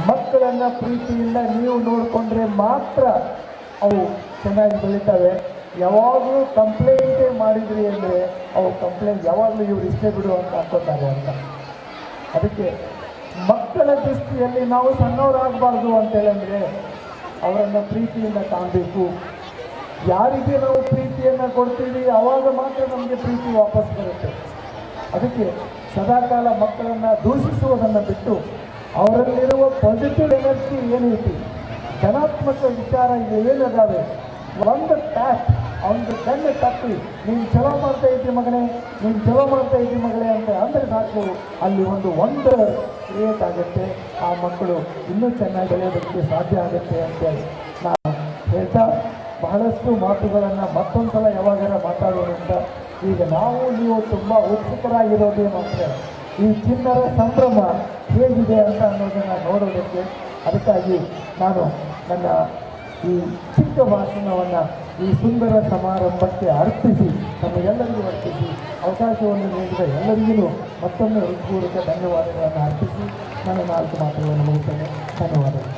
ಮಕ್ಕಳನ್ನು ಪ್ರೀತಿಯಿಂದ ನೀವು ನೋಡಿಕೊಂಡ್ರೆ ಮಾತ್ರ ಅವು ಚೆನ್ನಾಗಿ ಬೆಳೀತವೆ. ಯಾವಾಗಲೂ ಕಂಪ್ಲೇಂಟೇ ಮಾಡಿದ್ರಿ ಅಂದರೆ ಅವು ಕಂಪ್ಲೇಂಟ್ ಯಾವಾಗಲೂ ಇವ್ರು ಇಷ್ಟೇ ಬಿಡು ಅಂತ ಹಾಕೋತಾರೆ ಅಂತ. ಅದಕ್ಕೆ ಮಕ್ಕಳ ದೃಷ್ಟಿಯಲ್ಲಿ ನಾವು ಸಣ್ಣವರಾಗಬಾರ್ದು ಅಂತೇಳಂದರೆ ಅವರನ್ನು ಪ್ರೀತಿಯಿಂದ ಕಾಣಬೇಕು. ಯಾರಿಗೆ ನಾವು ಪ್ರೀತಿಯನ್ನು ಕೊಡ್ತೀವಿ ಆವಾಗ ಮಾತ್ರ ನಮಗೆ ಪ್ರೀತಿ ವಾಪಸ್ ಬರುತ್ತೆ. ಅದಕ್ಕೆ ಸದಾಕಾಲ ಮಕ್ಕಳನ್ನು ದೂಷಿಸುವುದನ್ನು ಬಿಟ್ಟು ಅವರಲ್ಲಿರುವ ಪಾಸಿಟಿವ್ ಎನರ್ಜಿ ಏನೈತಿ, ಧನಾತ್ಮಕ ವಿಚಾರ ಏನಿದಾವೆ, ಒಂದು ಟ್ಯಾಪ್ ಅವನಿಗೆ ಕಣ್ಣು ತಪ್ಪಿ ನೀನು ಚಲೋ ಮಾಡ್ತಾ ಇದ್ದಿ ಮಗನೇ, ನೀನು ಚಲೋ ಮಾಡ್ತಾ ಇದ್ದಿ ಮಗಳೇ ಅಂತ ಅಂದರೆ ಸಾಕು, ಅಲ್ಲಿ ಒಂದು ವಂಡರ್ ಕ್ರಿಯೇಟ್ ಆಗುತ್ತೆ. ಆ ಮಕ್ಕಳು ಇನ್ನೂ ಚೆನ್ನಾಗಿ ಬೆಳೆಯೋದಕ್ಕೆ ಸಾಧ್ಯ ಆಗುತ್ತೆ ಅಂತೇಳಿ ನಾನು ಹೇಳ್ತಾ ಬಹಳಷ್ಟು ಮಾತುಗಳನ್ನು ಮತ್ತೊಂದು ಸಲ ಯಾವಾಗಾರ ಮಾತಾಡೋದ್ರಿಂದ ಈಗ ನಾವು ನೀವು ತುಂಬ ಉತ್ಸುಕರಾಗಿರೋದೇನು ಅಂದರೆ ಈ ಚಿನ್ನರ ಸಂಭ್ರಮ ಹೇಗಿದೆ ಅಂತ ಅನ್ನೋದನ್ನು ನೋಡೋದಕ್ಕೆ. ಅದಕ್ಕಾಗಿ ನಾನು ನನ್ನ ಈ ಚಿಕ್ಕ ಭಾಷಣವನ್ನು ಈ ಸುಂದರ ಸಮಾರಂಭಕ್ಕೆ ಅರ್ಪಿಸಿ, ನಮಗೆಲ್ಲರಿಗೂ ಅರ್ಪಿಸಿ ಅವಕಾಶವನ್ನು ನೀಡಿದ ಎಲ್ಲರಿಗೂ ಮತ್ತೊಮ್ಮೆ ಹೃತ್ಪೂರ್ವಕ ಧನ್ಯವಾದಗಳನ್ನು ಅರ್ಪಿಸಿ ನನ್ನ 4 ಮಾತುಗಳನ್ನು ಮುಗಿಸ್ತೇನೆ. ಧನ್ಯವಾದಗಳು.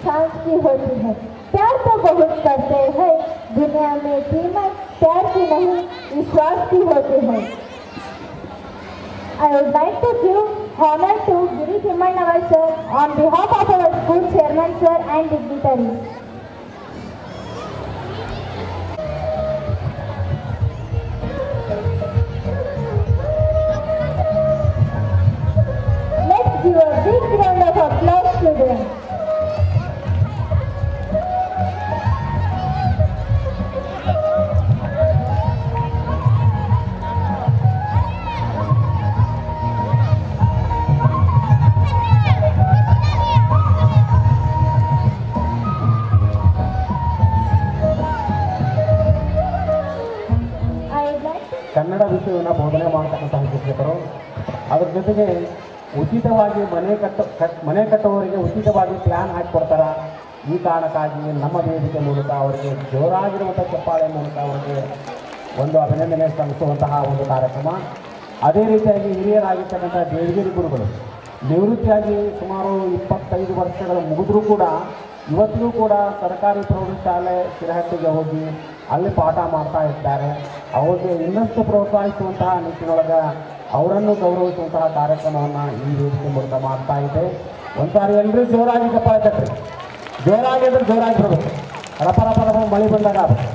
सांस की होती है, प्यार तो बहुत करते हैं, दुनिया में कीमत प्यार की नहीं विश्वास की होती है. I would like to give honor to Giri Timmannavar sir on behalf of our school chairman sir and dignitaries. Let's give a big round of applause to them. Kannada ವಿಷಯವನ್ನು ಬೋಧನೆ ಮಾಡ್ತಕ್ಕಂಥ ಶಿಕ್ಷಕರು, ಅದ್ರ ಜೊತೆಗೆ ಉಚಿತವಾಗಿ ಮನೆ ಕಟ್ಟುವವರಿಗೆ ಉಚಿತವಾಗಿ ಪ್ಲ್ಯಾನ್ ಹಾಕಿಕೊಡ್ತಾರೆ. ಈ ಕಾರಣಕ್ಕಾಗಿ ನಮ್ಮ ವೇದಿಕೆ ಮೂಲಕ ಅವರಿಗೆ ಜೋರಾಗಿರುವಂಥ ಚಪ್ಪಾಳೆ ಮೂಲಕ ಅವರಿಗೆ ಒಂದು ಅಭಿನಂದನೆ ಸಲ್ಲಿಸುವಂತಹ ಒಂದು ಕಾರ್ಯಕ್ರಮ. ಅದೇ ರೀತಿಯಾಗಿ ಹಿರಿಯರಾಗಿರ್ತಕ್ಕಂಥ ದೇವಗಿರಿ ಗುರುಗಳು ನಿವೃತ್ತಿಯಾಗಿ ಸುಮಾರು 25 ವರ್ಷಗಳು ಮುಗಿದ್ರೂ ಕೂಡ ಇವತ್ತಿಗೂ ಕೂಡ ಸರ್ಕಾರಿ ಪ್ರೌಢಶಾಲೆ ಶಿರಹಟ್ಟಿಗೆ ಹೋಗಿ ಅಲ್ಲಿ ಪಾಠ ಮಾಡ್ತಾ ಇದ್ದಾರೆ. ಅವ್ರಿಗೆ ಇನ್ನಷ್ಟು ಪ್ರೋತ್ಸಾಹಿಸುವಂತಹ ನಿಟ್ಟಿನೊಳಗೆ ಅವರನ್ನು ಗೌರವಿಸುವಂತಹ ಕಾರ್ಯಕ್ರಮವನ್ನು ಈ ವೇದಿಕೆ ಮೂಲಕ ಮಾಡ್ತಾ ಇದೆ. ಒಂದ್ಸಾರಿ ಎಲ್ಲರೂ ಜೋರಾಗಿ ಚಪ್ಪಾಳೆ ತಟ್ರಿ. ಜೋರಾಗಿ ಅಂದ್ರೆ ಜೋರಾಗಿ ಬರಬೇಕು. ರಪ ರಪ ರಪ ಮಳೆ ಬಂದಾಗ ಆಗುತ್ತೆ.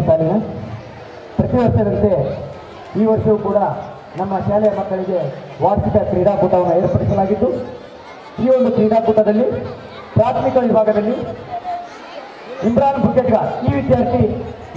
ಸಾಲಿನ ಪ್ರತಿ ವರ್ಷದಂತೆ ಈ ವರ್ಷವೂ ಕೂಡ ನಮ್ಮ ಶಾಲೆಯ ಮಕ್ಕಳಿಗೆ ವಾರ್ಷಿಕ ಕ್ರೀಡಾಕೂಟವನ್ನು ಏರ್ಪಡಿಸಲಾಗಿದ್ದು, ಈ ಒಂದು ಕ್ರೀಡಾಕೂಟದಲ್ಲಿ ಪ್ರಾಥಮಿಕ ವಿಭಾಗದಲ್ಲಿ ಇಮ್ರಾನ್ ಬುಕೆಟ್ಗಾರ್ ಈ ವಿದ್ಯಾರ್ಥಿ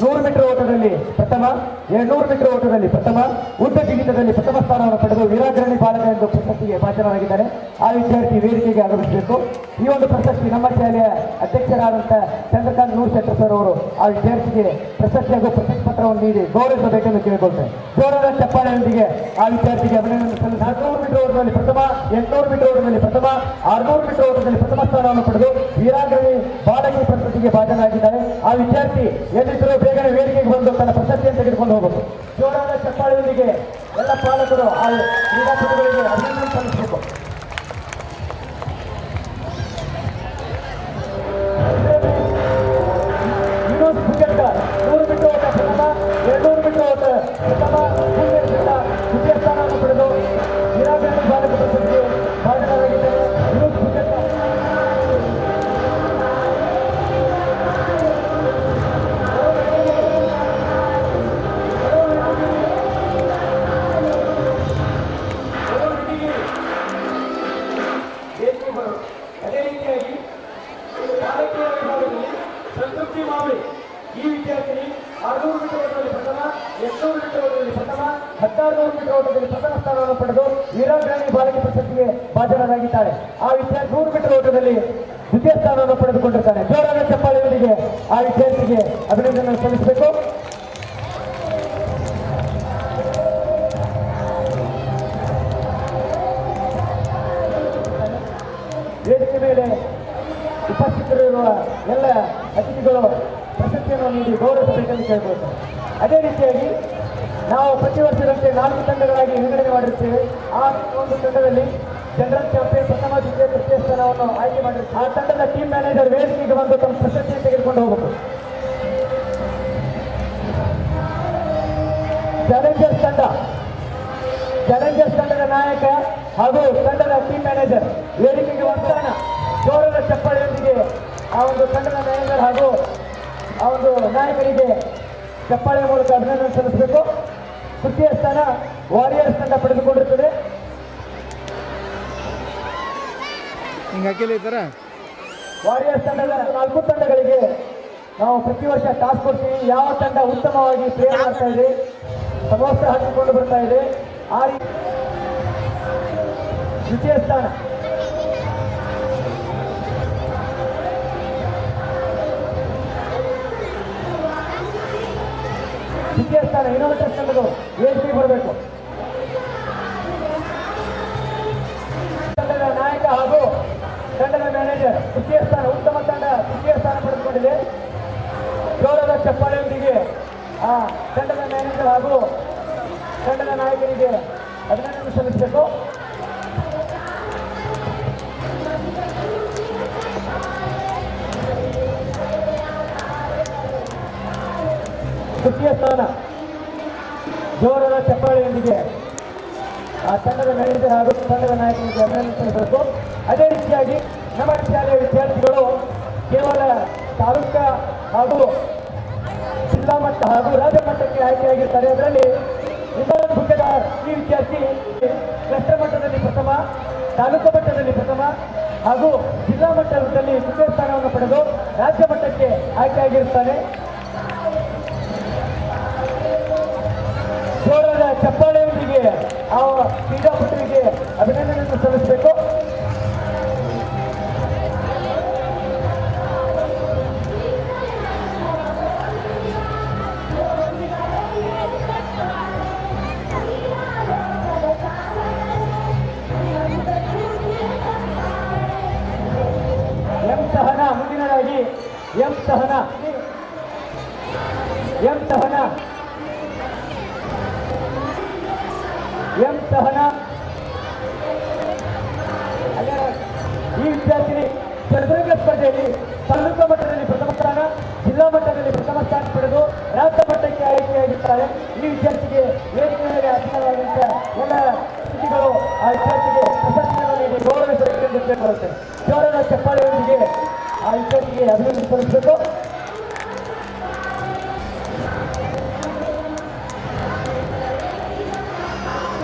100 ಮೀಟರ್ ಓಟದಲ್ಲಿ ಪ್ರಥಮ, 200 ಮೀಟರ್ ಓಟದಲ್ಲಿ ಪ್ರಥಮ, ಉದ್ದ ಜಿಗಿತದಲ್ಲಿ ಪ್ರಥಮ ಸ್ಥಾನವನ್ನು ಪಡೆದು ವೀರಾಗ್ರಣಿ ಬಾಲಕ ಎಂದು ಪ್ರಶಸ್ತಿಗೆ ಭಾಜನರಾಗಿದ್ದಾರೆ. ಆ ವಿದ್ಯಾರ್ಥಿ ವೇದಿಕೆಗೆ ಆಗಮಿಸಬೇಕು. ಈ ಒಂದು ಪ್ರಶಸ್ತಿ ನಮ್ಮ ಶಾಲೆಯ ಅಧ್ಯಕ್ಷರಾದಂಥ ಚಂದ್ರಕಾಂತ್ ನೂರ್ ಶೆಟ್ಟರ್ ಸರ್ ಅವರು ಆ ವಿದ್ಯಾರ್ಥಿಗೆ ಪ್ರಶಸ್ತಿ ಹಾಗೂ ಪ್ರಶಸ್ತಿ ಪತ್ರವನ್ನು ನೀಡಿ ಗೌರವಿಸಬೇಕೆಂದು ಕೇಳಿಕೊಳ್ತೇನೆ. ಜೋರಾದ ಚಪ್ಪಾಳೆಯೊಂದಿಗೆ ಆ ವಿದ್ಯಾರ್ಥಿಗೆ ಅಭಿನಂದನೆ ಸಲ್ಲಿಸಿ 400 ಮೀಟರ್ ಓಟದಲ್ಲಿ ಪ್ರಥಮ, 800 ಮೀಟರ್ ಓಟದಲ್ಲಿ ಪ್ರಥಮ, 600 ಮೀಟರ್ ಓಟದಲ್ಲಿ ಪ್ರಥಮ ಸ್ಥಾನವನ್ನು ಪಡೆದು ವೀರಾಗ್ರಣಿ ಬಾಲಕಿ ಪ್ರಶಸ್ತಿಗೆ ಭಾಜನರಾಗಿದ್ದಾರೆ. ಆ ವಿದ್ಯಾರ್ಥಿ ಎಲ್ಲಿದ್ದರೂ ಬೇಗನೆ ವೇದಿಕೆಗೆ ಬಂದು ತನ್ನ ಪ್ರಶಸ್ತಿಯನ್ನು ತೆಗೆದುಕೊಂಡು ಹೋಗಬೇಕು. ಜೋರಾದ ಚಪ್ಪಾಳೆಯೊಂದಿಗೆ ಎಲ್ಲ ಪಾಲಕರು ಆ ಕ್ರೀಡಾಪಟುಗಳಿಗೆ ಅಭಿನಂದನೆ ಸಲ್ಲಿಸಬೇಕು. ವಿನೋದ್ ಬುಕೆಟ್ಗಾರ್ 100 ಮೀಟರ್ ಓಟ ಪ್ರಥಮ, 200 ಮೀಟರ್ ಓಟ ಪ್ರಥಮ, ದ್ವಿತೀಯ ಸ್ಥಾನವನ್ನು ಪಡೆದು ವೀರಾಗ್ರಣಿ ಬಾಲಕ ಪ್ರಶಸ್ತಿಗೆ ಭಾಜನರಾಗಿದ್ದಾರೆ. ವಿನೋದ್ ಬುಕೆಟ್ಗಾರ್ ಅದೇ ರೀತಿಯಾಗಿ ಬಾಲಕಿಯರ ವಿಭಾಗದಲ್ಲಿ ಸಂತೃಪ್ತಿ ಮಾವಳಿ ಈ ವಿದ್ಯಾರ್ಥಿನಿ 600 ಮೀಟರ್ ಓಟದಲ್ಲಿ ಪ್ರಥಮ, 800 ಮೀಟರ್ ಓಟದಲ್ಲಿ ಪ್ರಥಮ, 1600 ಮೀಟರ್ ಓಟದಲ್ಲಿ ಪ್ರಥಮ ಸ್ಥಾನವನ್ನು ಪಡೆದು ವೀರಾಗ್ರಣಿ ಬಾಲಕಿ ಪ್ರಶಸ್ತಿಗೆ ಭಾಜನರಾಗಿದ್ದಾಳೆ. ಆ ವಿದ್ಯಾರ್ಥಿ 100 ಮೀಟರ್ ಓಟದಲ್ಲಿ ದ್ವಿತೀಯ ಸ್ಥಾನವನ್ನು ಪಡೆದುಕೊಂಡಿರ್ತಾನೆ. ಜೋರಾದ ಚಪ್ಪಾಳೆಯೊಂದಿಗೆ ಆ ವಿದ್ಯಾರ್ಥಿಗೆ ಅಭಿನಂದನೆ ಸಲ್ಲಿಸಬೇಕು. ವೇದಿಕೆ ಮೇಲೆ ಉಪಸ್ಥಿತರಿರುವ ಎಲ್ಲ ಅತಿಥಿಗಳು ಪ್ರಶಸ್ತಿಯನ್ನು ನೀಡಿ ಗೌರವಿಸಬೇಕೆಂದು ಕೇಳಿಕೊಳ್ತಾರೆ. ಅದೇ ರೀತಿಯಾಗಿ ನಾವು ಪ್ರತಿ ವರ್ಷದಂತೆ 4 ತಂಡಗಳಾಗಿ ವಿಂಗಡಣೆ ಮಾಡಿರುತ್ತೇವೆ. ಆ ಒಂದು ತಂಡದಲ್ಲಿ ಜನರಲ್ ಚಾಂಪಿಯನ್ ಪ್ರಥಮ, ದ್ವಿತೀಯ, ತೃತೀಯ ಸ್ಥಾನವನ್ನು ಆಯ್ಕೆ ಮಾಡಿರುತ್ತೇವೆ. ಆ ತಂಡದ ಟೀಮ್ ಮ್ಯಾನೇಜರ್ ವೇದಿಕೆಗೆ ಬಂದು ತಮ್ಮ ಪ್ರಶಸ್ತಿಯನ್ನು ತೆಗೆದುಕೊಂಡು ಹೋಗಬೇಕು. ಚಾಲೆಂಜರ್ಸ್ ತಂಡದ ನಾಯಕ ಹಾಗೂ ತಂಡದ ಟೀಮ್ ಮ್ಯಾನೇಜರ್ ವೇದಿಕೆಗೆ ಬರ್ತಾನ. ಜೋರದ ಚಪ್ಪಾಳೆಯೊಂದಿಗೆ ಆ ಒಂದು ತಂಡದ ಮ್ಯಾನೇಜರ್ ಹಾಗೂ ಆ ಒಂದು ನಾಯಕರಿಗೆ ಚಪ್ಪಾಳೆಯ ಮೂಲಕ ಅಭಿನಂದನೆ ಸಲ್ಲಿಸಬೇಕು. ತೃತೀಯ ಸ್ಥಾನ ವಾರಿಯರ್ಸ್ ತಂಡ ಪಡೆದುಕೊಂಡಿರುತ್ತದೆ. ವಾರಿಯರ್ಸ್ ತಂಡದ 4 ತಂಡಗಳಿಗೆ ನಾವು ಪ್ರತಿ ವರ್ಷ ಟಾಸ್ಕ್ ಕೊಡ್ತೀವಿ. ಯಾವ ತಂಡ ಉತ್ತಮವಾಗಿ ಪ್ಲೇ ಮಾಡ್ತಾ ಇದೆ, ಸಮವಸ್ತ್ರ ಹಾಕಿಕೊಂಡು ಬರ್ತಾ ಇದೆ, ಆ ರೀತಿ ದ್ವಿತೀಯ ಸ್ಥಾನ ಇನ್ನೋವೇಟರ್ಸ್ ತಂಡಗಳು ವೇದಿಕೆಗೆ ಬರಬೇಕು. ತಂಡದ ನಾಯಕ ಹಾಗೂ ತಂಡದ ಮ್ಯಾನೇಜರ್ ತೃತೀಯ ಸ್ಥಾನ, ಉತ್ತಮ ತಂಡ ತೃತೀಯ ಸ್ಥಾನ ಪಡೆದುಕೊಂಡಿದೆ. ಜೋರದ ಚಪ್ಪಾಳೆಯೊಂದಿಗೆ ಆ ತಂಡದ ಮ್ಯಾನೇಜರ್ ಹಾಗೂ ತಂಡದ ನಾಯಕರಿಗೆ ಅಭಿನಂದನೆ ಸಲ್ಲಿಸಬೇಕು. ತೃತೀಯ ಸ್ಥಾನ ಜೋರದ ಚಪ್ಪಾಳೆಯೊಂದಿಗೆ ಆ ತಂಡದ ಮ್ಯಾನೇಜರ್ ಹಾಗೂ ತಂಡದ ನಾಯಕರಿಗೆ ಅಭಿನಂದನೆ ಸಲ್ಲಿಸಬೇಕು. ಅದೇ ರೀತಿಯಾಗಿ ನಮ್ಮ ಶಾಲೆಯ ವಿದ್ಯಾರ್ಥಿಗಳು ಕೇವಲ ತಾಲೂಕಾ ಹಾಗೂ ಜಿಲ್ಲಾ ಮಟ್ಟ ಹಾಗೂ ರಾಜ್ಯ ಮಟ್ಟಕ್ಕೆ ಆಯ್ಕೆಯಾಗಿರ್ತಾರೆ. ಅದರಲ್ಲಿ ಇಮ್ರಾನ್ ಬುಕೆಟ್ಗಾರ್ ಈ ವಿದ್ಯಾರ್ಥಿ ಕ್ಲಸ್ಟರ್ ಮಟ್ಟದಲ್ಲಿ ಪ್ರಥಮ, ತಾಲೂಕು ಮಟ್ಟದಲ್ಲಿ ಪ್ರಥಮ ಹಾಗೂ ಜಿಲ್ಲಾ ಮಟ್ಟದಲ್ಲಿ ದ್ವಿತೀಯ ಸ್ಥಾನವನ್ನು ಪಡೆದು ರಾಜ್ಯ ಮಟ್ಟಕ್ಕೆ ಆಯ್ಕೆಯಾಗಿರುತ್ತಾನೆ. ಜೋರಾದ ಚಪ್ಪಾಳೆಯೊಂದಿಗೆ ಆ ಕ್ರೀಡಾಪಟುವಿಗೆ ಅಭಿನಂದನೆಯನ್ನು ಸಲ್ಲಿಸಬೇಕು. ಸಹನಾ. ಮುಂದಿನದಾಗಿ M Sahana. M Sahana. M Sahana. ಈ ವಿದ್ಯಾರ್ಥಿನಿ ಚದುರಂಗ ಸ್ಪರ್ಧೆಯಲ್ಲಿ ತಾಲೂಕು ಮಟ್ಟದಲ್ಲಿ ಪ್ರಥಮ ಸ್ಥಾನ, ಜಿಲ್ಲಾ ಮಟ್ಟದಲ್ಲಿ ಪ್ರಥಮ ಸ್ಥಾನ ಪಡೆದು ರಾಜ್ಯ ಮಟ್ಟಕ್ಕೆ ಆಯ್ಕೆಯಾಗಿದ್ದಾರೆ. ಈ ವಿದ್ಯಾರ್ಥಿಗೆ ವೇದಿಕೆ ಮೇಲೆ ಅಧೀನವಾದಂತಹ ಎಲ್ಲ ಸ್ಥಿತಿಗಳು ಆ ವಿದ್ಯಾರ್ಥಿಗೆ ಪ್ರಶಸ್ತಿಯನ್ನು ನೀಡಿ ಗೌರವಿಸಬೇಕೆಂದು ಕೇಳಿಕೊಳ್ಳುತ್ತೇನೆ. ಜೋರಾದ ಚಪ್ಪಾಳೆಯೊಂದಿಗೆ ಆ ವಿದ್ಯಾರ್ಥಿಗೆ ಅಭಿನಂದನೆ ಸಲ್ಲಿಸಬೇಕು.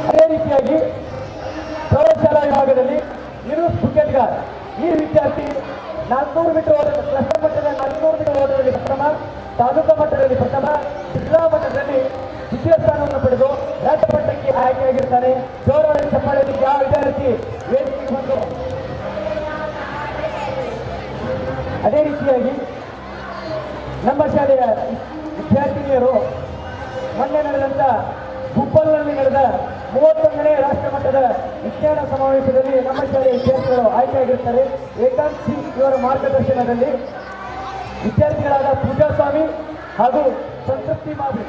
ಅದೇ ರೀತಿಯಾಗಿ ಪ್ರೌಢಶಾಲಾ ವಿಭಾಗದಲ್ಲಿ ಯೂನುಸ್ ಬುಕೆಟ್ಗಾರ್ ಈ ವಿದ್ಯಾರ್ಥಿ 400 ಮೀಟರ್ ಓಟ, ಕ್ಲಸ್ಟರ್ ಮಟ್ಟದ 400 ಮೀಟರ್ ಓಟದಲ್ಲಿ ಪ್ರಥಮ, ತಾಲೂಕು ಮಟ್ಟದಲ್ಲಿ ಪ್ರಥಮ, ಜಿಲ್ಲಾ ಮಟ್ಟದಲ್ಲಿ ದ್ವಿತೀಯ ಸ್ಥಾನವನ್ನು ಪಡೆದು ರಾಜ್ಯ ಮಟ್ಟಕ್ಕೆ ಆಯ್ಕೆಯಾಗಿರ್ತಾನೆ. ಜೋರಾದ ಚಪ್ಪಾಳೆಯಲ್ಲಿ ಆ ವಿದ್ಯಾರ್ಥಿ ವೇದಿಕೆಗೆ ಬಂದು ಅದೇ ರೀತಿಯಾಗಿ ನಮ್ಮ ಶಾಲೆಯ ವಿದ್ಯಾರ್ಥಿನಿಯರು ಮೊನ್ನೆ ನಡೆದಂಥ ಗುಬ್ಬಲ್ನಲ್ಲಿ ನಡೆದ 31ನೇ ರಾಷ್ಟ್ರ ಮಟ್ಟದ ವಿಜ್ಞಾನ ಸಮಾವೇಶದಲ್ಲಿ ನಮ್ಮ ಶಾಲೆಯ ವಿದ್ಯಾರ್ಥಿಗಳು ಆಯ್ಕೆಯಾಗಿರ್ತಾರೆ. ಏಕಾಂಕ್ಷಿ ಇವರ ಮಾರ್ಗದರ್ಶನದಲ್ಲಿ ವಿದ್ಯಾರ್ಥಿಗಳಾದ ಪೂಜಾ ಸ್ವಾಮಿ ಹಾಗೂ ಸಂತೃಪ್ತಿ ಮಾಧವಿ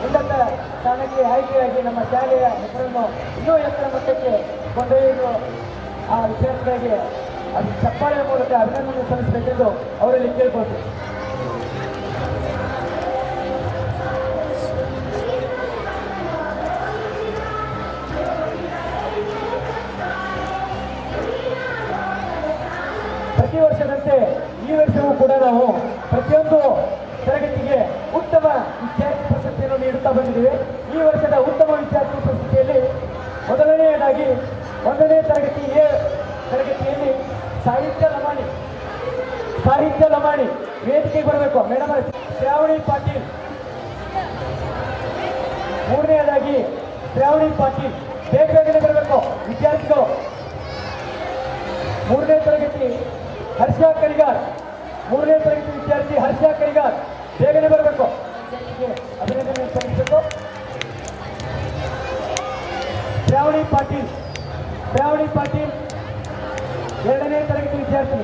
ಉನ್ನತ ಸ್ಥಾನಕ್ಕೆ ಆಯ್ಕೆಯಾಗಿ ನಮ್ಮ ಶಾಲೆಯ ಹೆಸರನ್ನು ಇನ್ನೂ ಎತ್ತರ ಮಟ್ಟಕ್ಕೆ ಕೊಂಡೊಯ್ಯಲು ಆ ವಿದ್ಯಾರ್ಥಿಗಳಿಗೆ ಅದು ಚಪ್ಪಾಳೆಯ ಮೂಲಕ ಅಭಿನಂದನೆ ಸಲ್ಲಿಸಬೇಕೆಂದು ಅವರಲ್ಲಿ ಕೇಳ್ಕೊಳ್ತೀವಿ. ಪ್ರತಿ ವರ್ಷದಂತೆ ಈ ವರ್ಷವೂ ಕೂಡ ನಾವು ಪ್ರತಿಯೊಂದು ತರಗತಿಗೆ ಉತ್ತಮ ವಿದ್ಯಾರ್ಥಿ ಪ್ರಶಸ್ತಿಯನ್ನು ನೀಡುತ್ತಾ ಬಂದಿದ್ದೇವೆ. ಈ ವರ್ಷದ ಉತ್ತಮ ವಿದ್ಯಾರ್ಥಿ ಪ್ರಶಸ್ತಿಯಲ್ಲಿ ಮೊದಲನೆಯದಾಗಿ 1ನೇ ತರಗತಿಯಲ್ಲಿ ಸಾಹಿತ್ಯ ಲಮಾಣಿ ವೇದಿಕೆಗೆ ಬರಬೇಕು ಮೇಡಮ್. ಶ್ರಾವಣಿ ಪಾಟೀಲ್. 3ನೇದಾಗಿ ಶ್ರಾವಣಿ ಪಾಟೀಲ್ ಬೇಗನೆ ಬರಬೇಕು ವಿದ್ಯಾರ್ಥಿಗಳು. 3ನೇ ತರಗತಿ ಹರ್ಷ ಕರಿಗಾರ್. 3ನೇ ತರಗತಿ ವಿದ್ಯಾರ್ಥಿ ಹರ್ಷ ಕರಿಗಾರ್ ಬೇಗನೆ ಬರಬೇಕು. ಅಭಿನಂದನೆ ಸಲ್ಲಿಸಬೇಕು. ಶ್ರಾವಣಿ ಪಾಟೀಲ್ 2ನೇ ತರಗತಿ ವಿದ್ಯಾರ್ಥಿ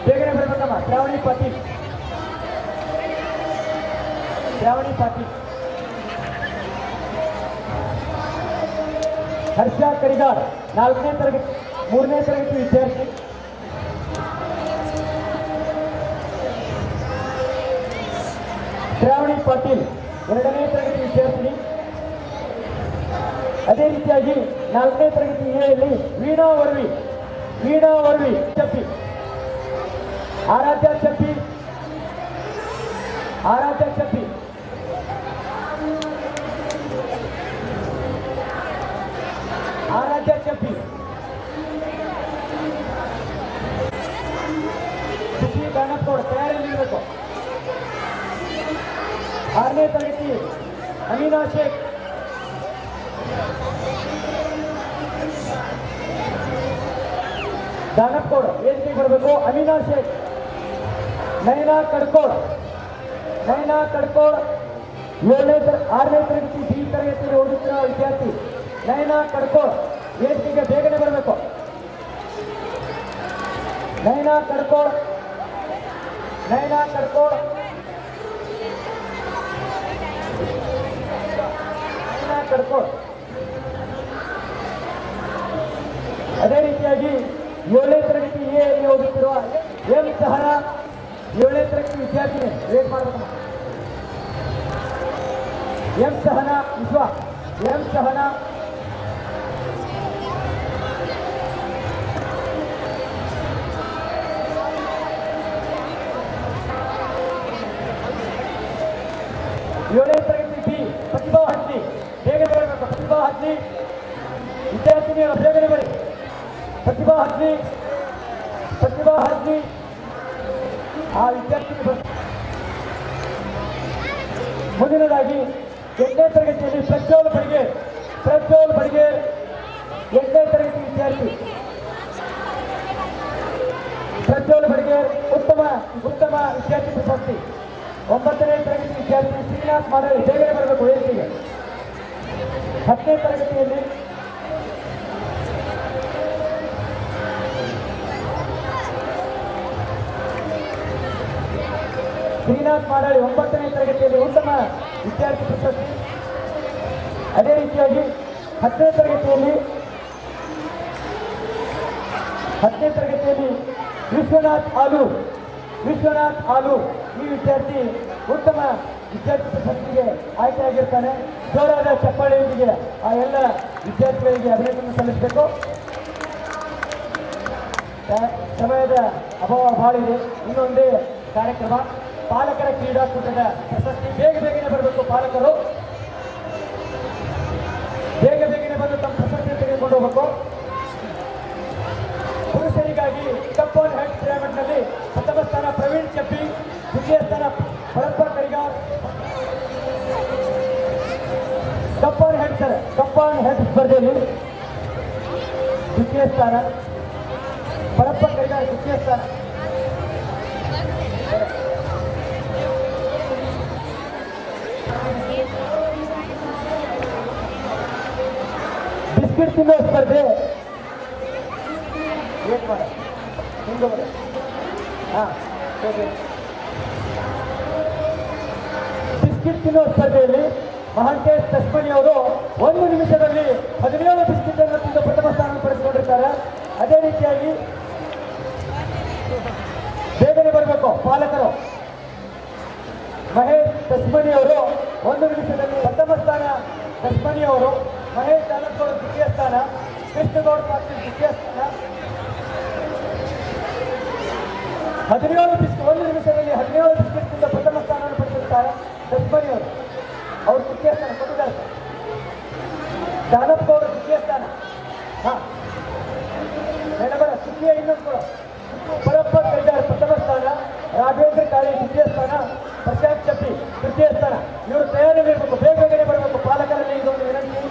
ಬೇಗನೆ ಬರಬೇಕಮ್ಮ. ಶ್ರಾವಣಿ ಪಾಟೀಲ್ ಹರ್ಷ ಕರಿಗಾರ್ 3ನೇ ತರಗತಿ ವಿದ್ಯಾರ್ಥಿ. ಶ್ರಾವಣಿ ಪಾಟೀಲ್ 2ನೇ ತರಗತಿ ವಿದ್ಯಾರ್ಥಿನಿ. ಅದೇ ರೀತಿಯಾಗಿ 4ನೇ ತರಗತಿ ಎಯಲ್ಲಿ ವೀಣಾ ವರ್ವಿ ಚಪ್ಪಿ. ಆರಾಧ್ಯ ಚಪ್ಪಿ. ಖುಷಿ ದಾನಪ್ಪವ್ರು ತಯಾರಿಯಲ್ಲಿರಬೇಕು. 6ನೇ ತರಗತಿ ಅಮೀನಾ ಶೇಖ್. ದಾನಪ್ಪವ್ರು ವೇದಿಕೆಗೆ ಬರಬೇಕು. ಅಮೀನಾ ಶೇಖ್. ನಯನಾ ಕಡ್ಕೋಡ್ 6ನೇ ತರಗತಿ ಬಿ ತರಗತಿಯಲ್ಲಿ ಓದುತ್ತಿರುವ ವಿದ್ಯಾರ್ಥಿ ನಯನಾ ಕಡ್ಕೋಡ್ ವೇದಿಕೆಗೆ ಬೇಗನೆ ಬರಬೇಕು. ನಯನಾ ಕಡ್ಕೋಡ್. ಅದೇ ರೀತಿಯಾಗಿ 7ನೇ ತರಗತಿ ಎಲ್ಲಿ ಓದುತ್ತಿರುವ ಎಂ ಸಹನಾ 7ನೇ ತರಗತಿ ವಿದ್ಯಾರ್ಥಿನಿ ವೇಟ್ ಮಾಡಬೇಕು. ಎಂ ಸಹನಾ 7ನೇ ತರಗತಿ ಬಿ ಪ್ರತಿಭಾ ಹತ್ನಿ ಬೇಗನೆ ಬರಬೇಕು. ಪ್ರತಿಭಾ ಹತ್ನಿ ವಿದ್ಯಾರ್ಥಿನಿಯರು ಬೇಗನೆ ಬರಿ. ಪ್ರತಿಭಾ ಹತ್ನಿ ಆ ವಿದ್ಯಾರ್ಥಿನಿ ಮುಂದಿನದಾಗಿ 8ನೇ ತರಗತಿಯಲ್ಲಿ ಪ್ರಜ್ವಲ್ ಬಡಿಗೇರ್ 8ನೇ ತರಗತಿ ವಿದ್ಯಾರ್ಥಿ. ಪ್ರಜ್ವಲ್ ಬಡಿಗೇರ್ ಉತ್ತಮ ವಿದ್ಯಾರ್ಥಿ ಪ್ರಶಸ್ತಿ. 9ನೇ ತರಗತಿ ವಿದ್ಯಾರ್ಥಿ ಶ್ರೀನಾಥ್ ಮಾಡಲಿ ಬೇಗನೆ ಬರಬೇಕು ವೇದಿಕೆಗೆ. 10ನೇ ತರಗತಿಯಲ್ಲಿ ಶ್ರೀನಾಥ್ ಮಾಡಾಳಿ 9ನೇ ತರಗತಿಯಲ್ಲಿ ಉತ್ತಮ ವಿದ್ಯಾರ್ಥಿ ಪ್ರಶಸ್ತಿ. ಅದೇ ರೀತಿಯಾಗಿ 10ನೇ ತರಗತಿಯಲ್ಲಿ ವಿಶ್ವನಾಥ್ ಆಲು ಈ ವಿದ್ಯಾರ್ಥಿ ಉತ್ತಮ ವಿದ್ಯಾರ್ಥಿ ಪ್ರಶಸ್ತಿಗೆ ಆಯ್ಕೆಯಾಗಿರ್ತಾನೆ. ಜೋರಾದ ಚಪ್ಪಾಳೆಯೊಂದಿಗೆ ಆ ಎಲ್ಲ ವಿದ್ಯಾರ್ಥಿಗಳಿಗೆ ಅಭಿನಂದನೆ ಸಲ್ಲಿಸಬೇಕು. ಸಮಯದ ಅಭಾವ ಬಹಳ ಇದೆ. ಇನ್ನೊಂದೇ ಕಾರ್ಯಕ್ರಮ ಪಾಲಕರ ಕ್ರೀಡಾಕೂಟದ ಪ್ರಶಸ್ತಿ. ಬೇಗನೆ ಬರಬೇಕು ಪಾಲಕರು, ಬೇಗನೆ ಬಂದು ತಮ್ಮ ಪ್ರಶಸ್ತಿ ತೆಗೆದುಕೊಂಡು ಹೋಗಬೇಕು. ಪುರುಷರಿಗಾಗಿ ಕಪ್ ಆನ್ ಹೆಡ್ ಪಿರಾಮಿಡ್ನಲ್ಲಿ ಪ್ರಥಮ ಸ್ಥಾನ ಪ್ರವೀಣ್ ಚಪ್ಪಿ, ದ್ವಿತೀಯ ಸ್ಥಾನ ಹೊಳಪ್ಪ ಕರಿಗಾರ್. ಕಪ್ ಆನ್ ಹೆಡ್ ಸ್ಪರ್ಧೆಯಲ್ಲಿ ದ್ವಿತೀಯ ಸ್ಥಾನ ಹೊಳಪ್ಪ ಕರಿಗಾರ್, ದ್ವಿತೀಯ ಸ್ಥಾನ. ಬಿಸ್ಕಿಟ್ ತಿನ್ನೋ ಸ್ಪರ್ಧೆ ಬಿಸ್ಕಿಟ್ ತಿನ್ನೋ ಸ್ಪರ್ಧೆಯಲ್ಲಿ ಮಹಾಂತೇಶ್ ತಸ್ಮನಿ ಅವರು 1 ನಿಮಿಷದಲ್ಲಿ 17 ಬಿಸ್ಕಿಟ್ ಅನ್ನು ತಿಂದು ಪ್ರಥಮ ಸ್ಥಾನ ಪಡೆದುಕೊಂಡಿರ್ತಾರೆ. ಅದೇ ರೀತಿಯಾಗಿ ಬೇಗನೆ ಬರಬೇಕು ಪಾಲಕರು. ಮಹೇಶ್ ತಸ್ಮನಿ ಅವರು 1 ನಿಮಿಷದಲ್ಲಿ ಪ್ರಥಮ ಸ್ಥಾನ ತಸ್ಮನಿ ಅವರು, ಮಹೇಶ್ ಜಾನಕಗೌಡ ದ್ವಿತೀಯ ಸ್ಥಾನ, ಕೃಷ್ಣಗೌಡ ಪಾಟೀಲ್ ದ್ವಿತೀಯ ಸ್ಥಾನ. 1 ನಿಮಿಷದಲ್ಲಿ 17 ಬಿಸ್ಕಿಟ್ನಿಂದ ಪ್ರಥಮ ಸ್ಥಾನವನ್ನು ಪಡೆದಿರುತ್ತಾರೆ ತಸ್ಮನಿ ಅವರು ದ್ವಿತೀಯ ಸ್ಥಾನ ಕೊಟ್ಟಿದ್ದಾರೆ. ಜಾನಕಗೌಡ ದ್ವಿತೀಯ ಸ್ಥಾನ. ನೆನಬರ ತೃತೀಯ ಇನ್ನೊಂದು ಕೂಡ ಪರಪ್ಪ ಕೈಗಾರ್ ಪ್ರಥಮ ಸ್ಥಾನ, ರಾಘವೇಂದ್ರ ಕಾಳಿ ದ್ವಿತೀಯ ಸ್ಥಾನ, ಪ್ರಶಾಂತ್ ಚಪ್ಪಿ ತೃತೀಯ ಸ್ಥಾನ. ಇವರು ತಯಾರಿಯಲ್ಲಿರಬೇಕು, ಬೇಗನೆ ಬರಬೇಕು. ಪಾಲಕರಲ್ಲಿ ಇದೊಂದು ವಿನಂತಿ,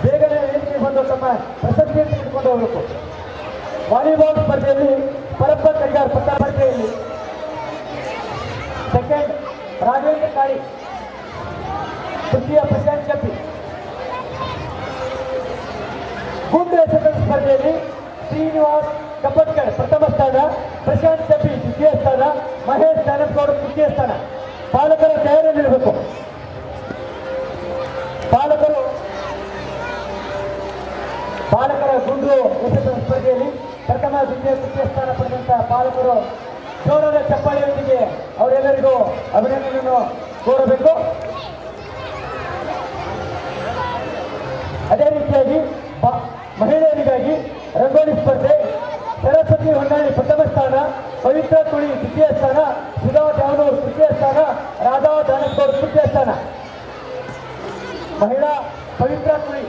ಬೇಗನೆ ವೇದಿಕೆ ಬಂದು ತಮ್ಮ ಪ್ರಶಸ್ತಿಯನ್ನು ತೆಗೆದುಕೊಂಡು ಹೋಗಬೇಕು. ವಾಲಿಬಾಲ್ ಸ್ಪರ್ಧೆಯಲ್ಲಿ ಪರಪ್ಪ ಕೈಗಾರ್ ಪ್ರಥಮ ಸ್ಪರ್ಧೆಯಲ್ಲಿ ಸೆಕೆಂಡ್ ರಾಘವೇಂದ್ರ ಕಾಳಿ, ತೃತೀಯ ಪ್ರಶಾಂತ್ ಚಪ್ಪಿ. ಗುಂಡು ಎಸೆತ ಸ್ಪರ್ಧೆಯಲ್ಲಿ ಶ್ರೀನಿವಾಸ್ ಕಪ್ಪಟ್ಕರ್ ಪ್ರಥಮ ಸ್ಥಾನ, ಪ್ರಶಾಂತ್ ಚಪ್ಪಿ ದ್ವಿತೀಯ ಸ್ಥಾನ, ಮಹೇಶ್ ಜಾನಕಗೌಡ ತೃತೀಯ ಸ್ಥಾನ. ಪಾಲಕರ ತಯಾರಿಯಲ್ಲಿರಬೇಕು. ಪಾಲಕರ ಗುಂಡು ಎಸೆತ ಸ್ಪರ್ಧೆಯಲ್ಲಿ ಪ್ರಥಮ, ದ್ವಿತೀಯ, ತೃತೀಯ ಸ್ಥಾನ ಪಡೆದಂತಹ ಪಾಲಕರು ಜೋರಾದ ಚಪ್ಪಾಳೆಯೊಂದಿಗೆ ಅವರೆಲ್ಲರಿಗೂ ಅಭಿನಂದನೆಯನ್ನು ಕೋರಬೇಕು. ಅದೇ ರೀತಿಯಾಗಿ ಮಹಿಳೆಯರಿಗಾಗಿ ರಂಗೋಲಿ ಸ್ಪರ್ಧೆ ಸರಸ್ವತಿ ಹೊನ್ನಾಳಿ ಪ್ರಥಮ ಸ್ಥಾನ, ಪವಿತ್ರ ತುಳಿ ದ್ವಿತೀಯ ಸ್ಥಾನ, ಸುಧಾ ದ್ಯಾವನೂರು ತೃತೀಯ ಸ್ಥಾನ, ರಾಧಾ ದಾನಕಗೌಡ ತೃತೀಯ ಸ್ಥಾನ. ಮಹಿಳಾ ಪವಿತ್ರ ತುಳಿ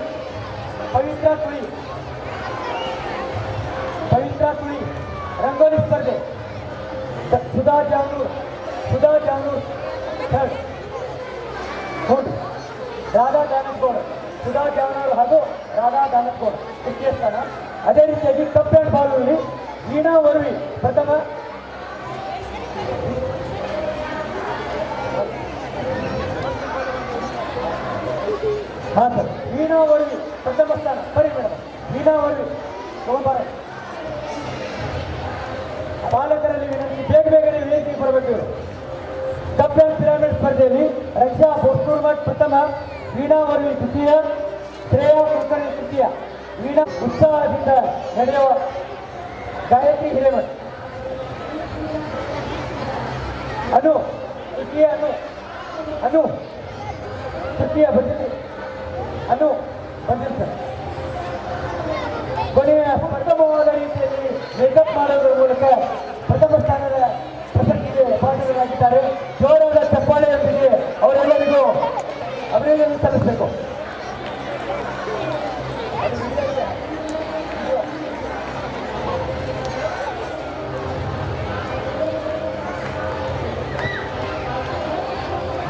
ರಂಗೋಲಿ ಸ್ಪರ್ಧೆ ಸುಧಾ ಜಾವನೂರ್ ಥರ್ಡ್, ರಾಧಾ ದಾನಕಗೌಡ, ಸುಧಾ ಜಾವನೂರು ಹಾಗೂ ರಾಧಾ ದಾನಕಗೌಡ ತೃತೀಯ ಸ್ಥಾನ. ಅದೇ ರೀತಿಯಾಗಿ ಕಪ್ ಆ್ಯಂಡ್ ಬಾಲ್ನಲ್ಲಿ ವೀಣಾ ವರ್ವಿ ಪ್ರಥಮ, ಸರ್ ವೀಣಾ ವರ್ವಿ ಪ್ರಥಮ ಸ್ಥಾನ. ಸರಿ ಮೇಡಮ್, ವೀಣಾ ವರ್ವಿ ಸೋಮವಾರ. ಪಾಲಕರಲ್ಲಿ ವಿನಂತಿ, ಬೇಗನೆ ವೇದಿಕೆ ಬರಬೇಕು. ಇವರು ಕಪ್ ಆ್ಯಂಡ್ ಪಿರಾಮಿಡ್ ಸ್ಪರ್ಧೆಯಲ್ಲಿ ರಕ್ಷಾ ಬೋಸ್ನೂರ್ಮಠ್ ಪ್ರಥಮ, ವೀಣಾ ವರ್ವಿ ದ್ವಿತೀಯ, ಶ್ರೇಯಾ ಕುಲಕರ್ಣಿ ತೃತೀಯ. ವೀಣಾ ಉತ್ಸಾಹದಿಂದ ನಡೆಯುವ ಗಾಯತ್ರಿ ಹಿರೇಮಠ್. ಅನು ತೃತೀಯ ಬಂದಿರ್ತಾರೆ. ಕೊನೆಯ ಪ್ರಥಮವಾದ ರೀತಿಯಲ್ಲಿ ಮೇಕಪ್ ಮಾಡೋದ್ರ ಮೂಲಕ ಪ್ರಥಮ ಸ್ಥಾನದ ಪ್ರಶಸ್ತಿಗೆ ಭಾಜನರಾಗಿದ್ದಾರೆ. ಜೋರಾದ ಚಪ್ಪಾಳೆಯೊಂದಿಗೆ ಅವರೆಲ್ಲರಿಗೂ ಅಭಿನಂದನೆ ಸಲ್ಲಿಸಬೇಕು.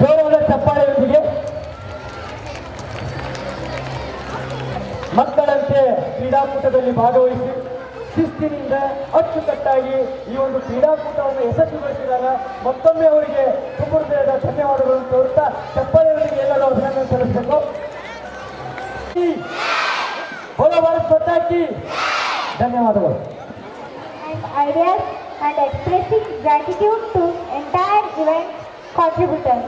ಜೋರಾದ ಚಪ್ಪಾಳೆಯೊಂದಿಗೆ ಮಕ್ಕಳಂತೆ ಕ್ರೀಡಾಕೂಟದಲ್ಲಿ ಭಾಗವಹಿಸಿ ಶಿಸ್ತಿನಿಂದ ಅಚ್ಚುಕಟ್ಟಾಗಿ ಈ ಒಂದು ಕ್ರೀಡಾಕೂಟವನ್ನು ಯಶಸ್ವಿಗೊಳಿಸಿದಾಗ ಮತ್ತೊಮ್ಮೆ ಅವರಿಗೆ ತುಂಬ ಹೃದಯದ ಧನ್ಯವಾದಗಳನ್ನು ತೋರುತ್ತಾ ಚಪ್ಪಾಳೆಯೊಂದಿಗೆ ಎಲ್ಲರೂ ಅಭಿನಂದನೆ ಸಲ್ಲಿಸಬೇಕು. ಧನ್ಯವಾದಗಳು. Ideas and expressing gratitude to entire event contributor.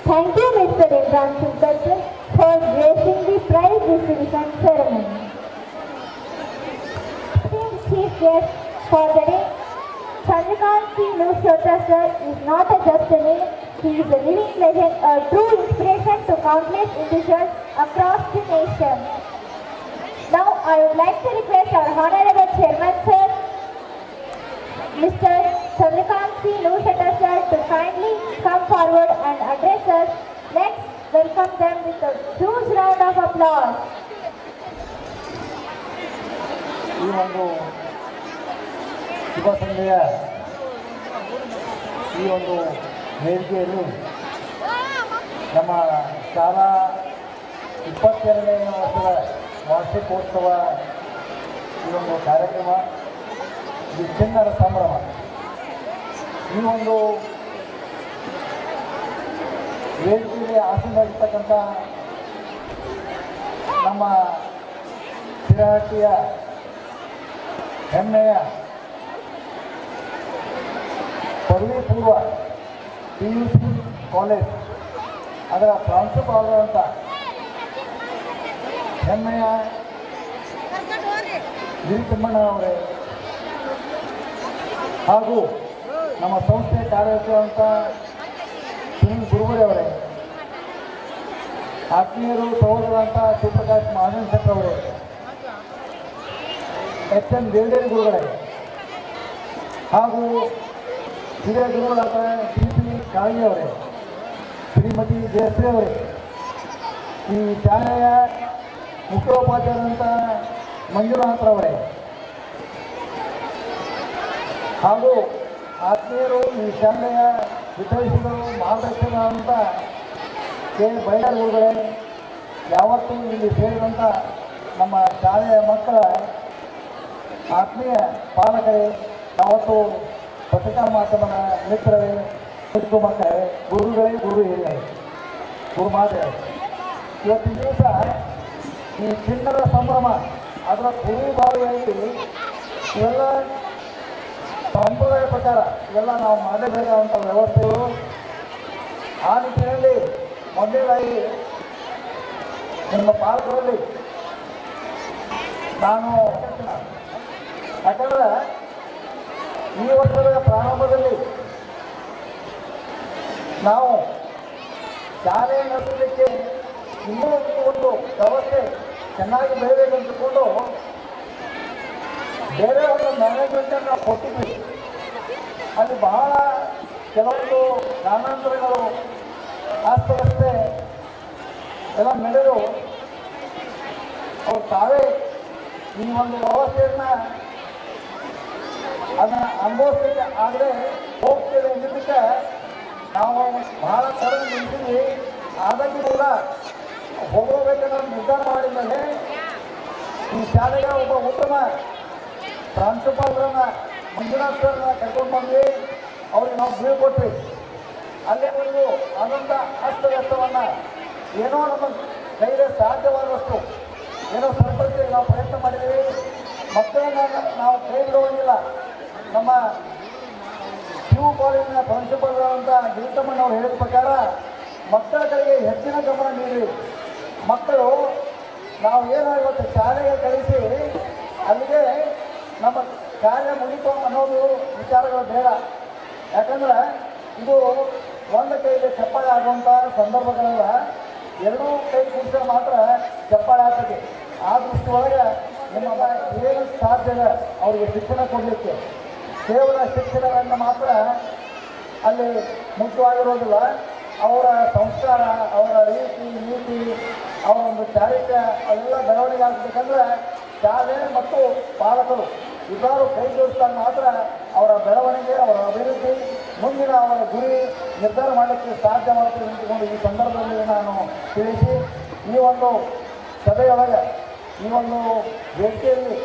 Thank you, Mr. Imran Shukar sir, for gracing the prize distribution ceremony. Esteemed chief guest for the day, Chandrakant C. Nushota sir is not just a name, he is a living legend, a true inspiration to countless individuals across the nation. Now I would like to request our Honorable Chairman sir, Mr. Chandrakant C. Nushota sir, to kindly come forward and address us. Let's welcome them with a huge round of applause. ಈ ಒಂದು ಶುಭ ಸಂಧ್ಯೆಯ ಈ ಒಂದು ವೇದಿಕೆಯಲ್ಲಿ ನಮ್ಮ ಶಾಲಾ 22ನೇ ವರ್ಷದ ವಾರ್ಷಿಕೋತ್ಸವ ಈ ಒಂದು ಕಾರ್ಯಕ್ರಮ, ಇದು ಚಿನ್ನರ ಸಂಭ್ರಮ. ಈ ಒಂದು ವೇದಿಕೆಯಲ್ಲಿ ಆಸೀನರಾಗಿರ್ತಕ್ಕಂಥ ನಮ್ಮ ಶಿರಹಟ್ಟಿಯ ಹೆಮ್ಮೆಯ ಪದವಿ ಪೂರ್ವ PUC ಕಾಲೇಜ್ ಅದರ ಪ್ರಾಂಶುಪಾಲರಾದಂಥ ಹೆಮ್ಮೆಯ ಗಿರಿತಿಮ್ಮಣ್ಣ ಅವರೇ ಹಾಗೂ ನಮ್ಮ ಸಂಸ್ಥೆಯ ಕಾರ್ಯದರ್ಶಿಯಾದಂಥ ಸುನೀಲ್ ಗುರುವರೆ ಅವರೇ, ಆತ್ಮೀಯರು ಸಹೋದರಂಥ ಶಿವಪ್ರಕಾಶ್ ಮಹಾಜನ್ ಶೆಟ್ಟಿ ಅವರೇ, HM ದೇವಡೇರಿ ಗುರುಗಳೇ ಹಾಗೂ ಹಿರಿಯ ಗುರುಗಳಾದ CP ಕಾಳಿ ಅವರೇ, ಶ್ರೀಮತಿ ಜಯಶ್ರೀ ಅವರೇ, ಈ ಶಾಲೆಯ ಮುಖ್ಯೋಪಾಧ್ಯಾಯರಂಥ ಮಂಜುನಾಥರವರೇ ಹಾಗೂ ಆತ್ಮೀಯರು, ಈ ಶಾಲೆಯ ವಿದ್ಯಾರ್ಥಿಗಳು, ಮಾರ್ಗದರ್ಶಕರಾದಂಥ ಕೆ ಬೈಲಾರ್ ಗುರುಗಳೇ, ಯಾವತ್ತೂ ಇಲ್ಲಿ ಸೇರಿದಂಥ ನಮ್ಮ ಶಾಲೆಯ ಮಕ್ಕಳ ಆತ್ಮೀಯ ಪಾಲಕರೇ, ಯಾವತ್ತು ಪತ್ರಿಕಾ ಮಾಧ್ಯಮದ ಮಿತ್ರರೇ, ಶಿಕ್ಷು ಮಕ್ಕಳೇ, ಗುರುಗಳೇ, ಗುರು ಹಿರಿಯರೇ, ಗುರು ಮಾತೆಯರೇ, ಇವತ್ತಿನ ದಿವಸ ಈ ಚಿನ್ನದ ಸಂಭ್ರಮ ಅದರ ಪೂರ್ವಭಾವಿಯಾಗಿ ಇವೆಲ್ಲ ಸಂಪ್ರದಾಯ ಪ್ರಕಾರ ಇವೆಲ್ಲ ನಾವು ಮಾಡಬೇಕಾದಂಥ ವ್ಯವಸ್ಥೆಗಳು. ಆ ನಿಟ್ಟಿನಲ್ಲಿ ಮೊದಲನೇದಾಗಿ ನಿಮ್ಮ ಪಾಲಕರಲ್ಲಿ ನಾನು, ಯಾಕಂದ್ರೆ ಈ ವರ್ಷದ ಪ್ರಾರಂಭದಲ್ಲಿ ನಾವು ಶಾಲೆ ನಡೆಸಲಿಕ್ಕೆ ಇನ್ನೂ ಒಂದು ವ್ಯವಸ್ಥೆ ಚೆನ್ನಾಗಿ ಬೆಳೆಯಬೇಕಂತಕೊಂಡು ಬೇರೆ ಒಂದು ಮ್ಯಾನೇಜ್ಮೆಂಟನ್ನು ನಾವು ಕೊಟ್ಟಿದ್ವಿ. ಅಲ್ಲಿ ಬಹಳ ಕೆಲವೊಂದು ಕಾರಣಾಂತರಗಳು ಅಸ್ತವ್ಯಸ್ತೆ ಎಲ್ಲ ನಡೆದು ಅವ್ರು ತಾವೇ ಈ ಒಂದು ವ್ಯವಸ್ಥೆಯನ್ನು ಅದನ್ನ ಅನುಭವಿಸ್ಲಿಕ್ಕೆ ಆಗದೆ ಹೋಗ್ತೇವೆ ಎಂದಿದ್ದಕ್ಕೆ ನಾವು ಬಹಳ ತಡ ನಿಂತೀವಿ. ಆದಾಗ್ಯೂ ಕೂಡ ಹೋಗಬೇಕನ್ನೋ ನಿರ್ಧಾರ ಮಾಡಿದ ಮೇಲೆ ಈ ಶಾಲೆಗೆ ಒಬ್ಬ ಉತ್ತಮ ಪ್ರಾಂಶುಪಾಲರನ್ನ ಮಂಜುನಾಥ್ ಸರ್ನ ಕರ್ಕೊಂಡು ಬಂದ್ವಿ. ಅವ್ರಿಗೆ ನಾವು ಬೀಳ್ಕೊಟ್ವಿ. ಅಲ್ಲೇ ಒಂದು ಆನಂದ ಅಸ್ತವ್ಯಸ್ತವನ್ನು ಏನೋ ನಮ್ಮ ಕೈಗೆ ಸಾಧ್ಯವಾದಷ್ಟು ಏನೋ ಸರಿಪಡಿಸಿ ನಾವು ಪ್ರಯತ್ನ ಮಾಡಿದ್ದೀವಿ. ಮಕ್ಕಳನ್ನ ನಾವು ಕೈ ಬಿಡುವಂಗಿಲ್ಲ. ನಮ್ಮ PU ಕಾಲೇಜಿನ ಪ್ರಾಂಶುಪಾಲರಾದಂಥ ಗಿರಿತಮ್ಮಣ್ಣ ಅವರು ಹೇಳಿದ ಪ್ರಕಾರ ಮಕ್ಕಳ ಕಡೆಗೆ ಹೆಚ್ಚಿನ ಗಮನ ನೀಡಿ. ಮಕ್ಕಳು ನಾವು ಏನೋ ಇವತ್ತು ಶಾಲೆಗೆ ಕಳಿಸಿ ಅಲ್ಲಿಗೆ ನಮ್ಮ ಕಾರ್ಯ ಮುಗಿತು ಅನ್ನೋದು ವಿಚಾರಗಳು ಬೇಡ. ಯಾಕಂದ್ರೆ ಇದು ಒಂದು ಕೈಗೆ ಚಪ್ಪಾಳೆ ಆಗುವಂಥ ಸಂದರ್ಭಗಳೆಲ್ಲ ಎರಡೂ ಕೈ ಕೂಡಿಸಿದ್ರೆ ಮಾತ್ರ ಚಪ್ಪಾಳೆ ಆಗ್ತದೆ. ಆ ದೃಷ್ಟಿ ಒಳಗೆ ನಿಮ್ಮ ಏನು ಸಾಧ್ಯ ಅವರಿಗೆ ಶಿಕ್ಷಣ ಕೊಡಲಿಕ್ಕೆ ಕೇವಲ ಶಿಕ್ಷಣವನ್ನು ಮಾತ್ರ ಅಲ್ಲಿ ಮುಖ್ಯವಾಗಿರೋದಿಲ್ಲ. ಅವರ ಸಂಸ್ಕಾರ, ಅವರ ರೀತಿ ನೀತಿ, ಅವರ ಒಂದು ಚಾರಿತ್ರ್ಯ ಎಲ್ಲ ಬೆಳವಣಿಗೆ ಆಗಬೇಕಂದ್ರೆ ಶಾಲೆ ಮತ್ತು ಪಾಲಕರು ಇಬ್ಬರು ಕೈ ಜೋಡಿಸಿದಾಗ ಮಾತ್ರ ಅವರ ಬೆಳವಣಿಗೆ, ಅವರ ಅಭಿವೃದ್ಧಿ, ಮುಂದಿನ ಅವರ ಗುರಿ ನಿರ್ಧಾರ ಮಾಡಲಿಕ್ಕೆ ಸಾಧ್ಯವಾಗುತ್ತದೆ ನಿಂತುಕೊಂಡು ಈ ಸಂದರ್ಭದಲ್ಲಿ ನಾನು ತಿಳಿಸಿ ಈ ಒಂದು ಸಭೆಯೊಳಗೆ ಈ ಒಂದು ವೇದಿಕೆಯಲ್ಲಿ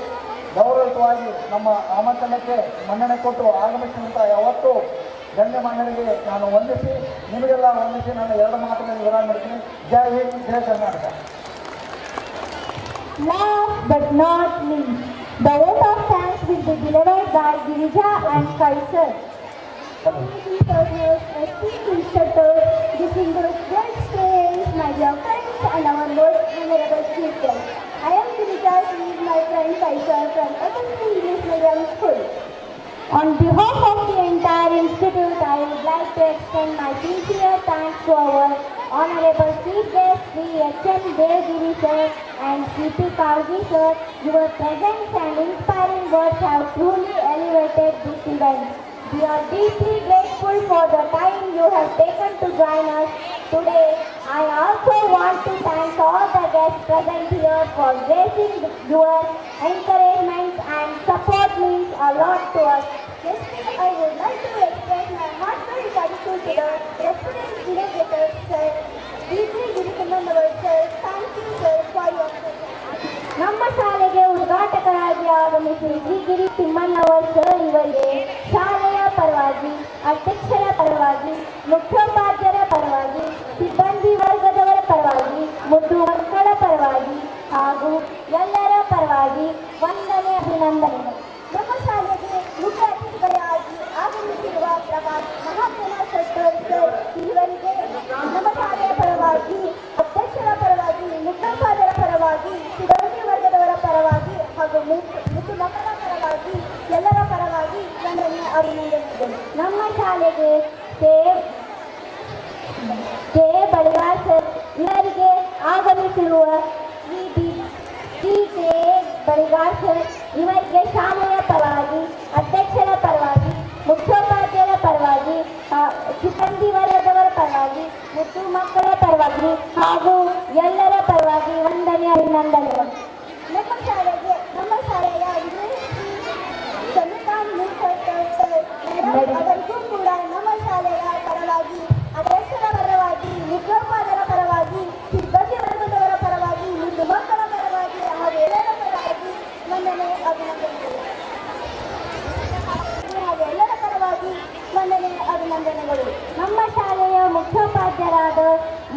ಗೌರವಯುತವಾಗಿ ನಮ್ಮ ಆಮಂತ್ರಣಕ್ಕೆ ಮನ್ನಣೆ ಕೊಟ್ಟು ಆಗಮಿಸಿದಂಥ ಯಾವತ್ತೂ ಗಣ್ಯಮಾನ್ಯರಿಗೆ ನಾನು ವಂದಿಸಿ, ನಿಮಗೆಲ್ಲ ವಂದಿಸಿ ನಾನು ಎರಡು ಮಾತುಗಳನ್ನು ವಿರಾಮ ಮಾಡ್ತೀನಿ. ಜೈ ಹಿಂದ್, ಜೈ Karnataka. Last but not least, the vote of thanks will be delivered by Girija and Kaisar. Partners, esteemed instructors, distinguished guests, parents, my dear friends, and our most venerable teachers. I am Girija, she is my friend Kaisar from SSC English Medium School. On behalf of the entire institute, I would like to extend my sincere thanks to our honorable chief guests, Sri H.M. Devgiri sir and C.P. Kargi sir. Your presence and inspiring words have truly elevated this event. We are deeply grateful for the time you have taken to join us today. I also want to thank all the guests present here for gracing your encouragement and support means a lot to us. Yesterday, I would like to express my heartfelt gratitude to the respected delegators, sir. Deeply Girikumandawar sir, thank you sir for your presence. ನಮ್ಮ ಶಾಲೆಗೆ ಉದ್ಘಾಟಕರಾಗಿ ಆಗಮಿಸಿ ಶ್ರೀ ಗಿರಿ ತಿಮ್ಮಣ್ಣವರ್ sir ಇವರಿಗೆ ಶಾಲೆಯ ಪರವಾಗಿ, ಅಧ್ಯಕ್ಷರ ಪರವಾಗಿ, ಮುಖ್ಯೋಪಾಧ್ಯಾಯರ ಪರವಾಗಿ, ಸಿಬ್ಬಂದಿ ವರ್ಗದವರ ಪರವಾಗಿ, ಮುದ್ದು ಮಕ್ಕಳ ಪರವಾಗಿ ಹಾಗೂ ಎಲ್ಲರ ಪರವಾಗಿ ವಂದನೆ, ಅಭಿನಂದನೆಗಳು. ನಮ್ಮ ಶಾಲೆಗೆ ಮುಖ್ಯ ಅತಿಥಿಗಳಾಗಿ ಆಗಮಿಸಿರುವ ಪ್ರಕಾಶ್ ಮಹಾತ್ಮ ಸರ್ ಇವರಿಗೆ ನಮ್ಮ ಶಾಲೆಯ ಪರವಾಗಿ, ಅಧ್ಯಕ್ಷರ ಪರವಾಗಿ, ಮುಖ್ಯೋಪಾಧ್ಯಾಯರ ಪರವಾಗಿ, ಸಿಬ್ಬಂದಿ ವರ್ಗದವರ ಪರವಾಗಿ ಹಾಗೂ ಮುದ್ದು ಮಕ್ಕಳ ಪರವಾಗಿ ಎಲ್ಲರ ಪರವಾಗಿ ವಂದನೆ, ಅಭಿನಂದನೆಗಳು. ನಮ್ಮ ಶಾಲೆಗೆ ಕೆ ಬಳಿಗಾರ್ ಸರ್ ಇವರಿಗೆ ಆಗಮಿಸಿರುವ ಶ್ರೀ ಕೆ ಬಳಿಗಾರ್ ಸರ್ ಇವರಿಗೆ ಶಾಲೆಯ ಪರವಾಗಿ, ಅಧ್ಯಕ್ಷರ ಪರವಾಗಿ, ಮುಖ್ಯೋಪಾಧ್ಯಾಯರ ಪರವಾಗಿ, ಸಿಬ್ಬಂದಿ ವರ್ಗದವರ ಪರವಾಗಿ, ಮುದ್ದು ಮಕ್ಕಳ ಪರವಾಗಿ ಹಾಗೂ ಎಲ್ಲರ ಪರವಾಗಿ ವಂದನೆ, ಅಭಿನಂದನೆಗಳು. ನಮ್ಮ ಶಾಲೆಯ ಅವರಿಗೂ ಕೂಡ ನಮ್ಮ ಶಾಲೆಯ ಪರವಾಗಿ, ಅಧ್ಯಕ್ಷರ ಪರವಾಗಿ, ಮುಖ್ಯೋಪಾಧ್ಯಾಯರ ಪರವಾಗಿ, ಸಿಬ್ಬಂದಿ ವರ್ಗದವರ ಪರವಾಗಿ, ಮುದ್ದು ಮಕ್ಕಳ ಪರವಾಗಿ ಹಾಗೂ ಎಲ್ಲರ ಪರವಾಗಿ ವಂದನೆ, ಅಭಿನಂದನೆಗಳು. ಹಾಗೂ ಎಲ್ಲರ ಪರವಾಗಿ ವಂದನೆ, ಅಭಿನಂದನೆಗಳು. ನಮ್ಮ ಶಾಲೆಯ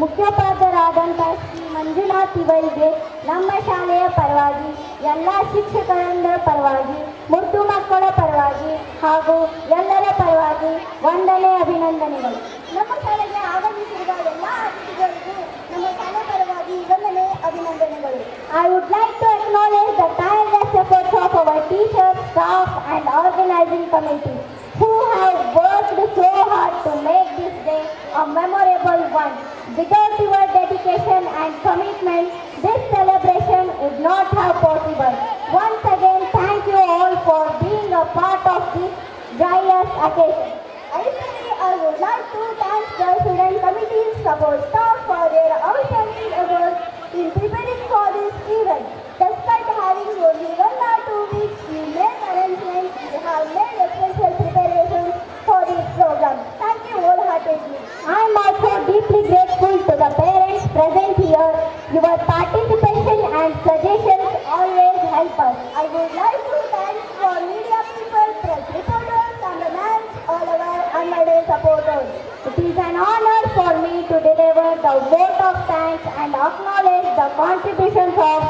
ಮುಖ್ಯೋಪಾಧ್ಯಾಯರಾದಂಥ ಶ್ರೀ ಮಂಜುನಾಥ್ ಇವರಿಗೆ ನಮ್ಮ ಶಾಲೆಯ ಪರವಾಗಿ, ಎಲ್ಲ ಶಿಕ್ಷಕರಿಂದ ಪರವಾಗಿ, ಮುದ್ದು ಮಕ್ಕಳ ಪರವಾಗಿ ಹಾಗೂ ಎಲ್ಲರ ಪರವಾಗಿ ವಂದನೆ, ಅಭಿನಂದನೆಗಳು. ನಮ್ಮ ಶಾಲೆಗೆ ಆಗಮಿಸಿರುವ ಎಲ್ಲ ಅತಿಥಿಗಳಿಗೂ ನಮ್ಮ ಶಾಲೆ ಪರವಾಗಿ ವಂದನೆ, ಅಭಿನಂದನೆಗಳು. I would like to acknowledge the tireless efforts of our teachers, staff and organizing committee who have worked so hard to make this day a memorable one. Without your dedication and commitment, this celebration would not have possible. Once again, thank you all for being a part of this joyous occasion. Additionally, I would like to thank the student committee's support staff for their outstanding efforts in preparing for this event. Despite having only 1 or 2 weeks, we made arrangements. We have made a special preparations for this program. Thank you wholeheartedly. I am also deeply grateful to the parents present here. Your participation and suggestions always help us. I would like to thank for media people, press reporters, cameramen, all our unwavering supporters. It is an honor for me to deliver the vote of thanks and acknowledge the contributions of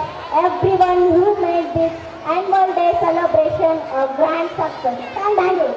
everyone who made this annual day celebration a grand success. Thank you.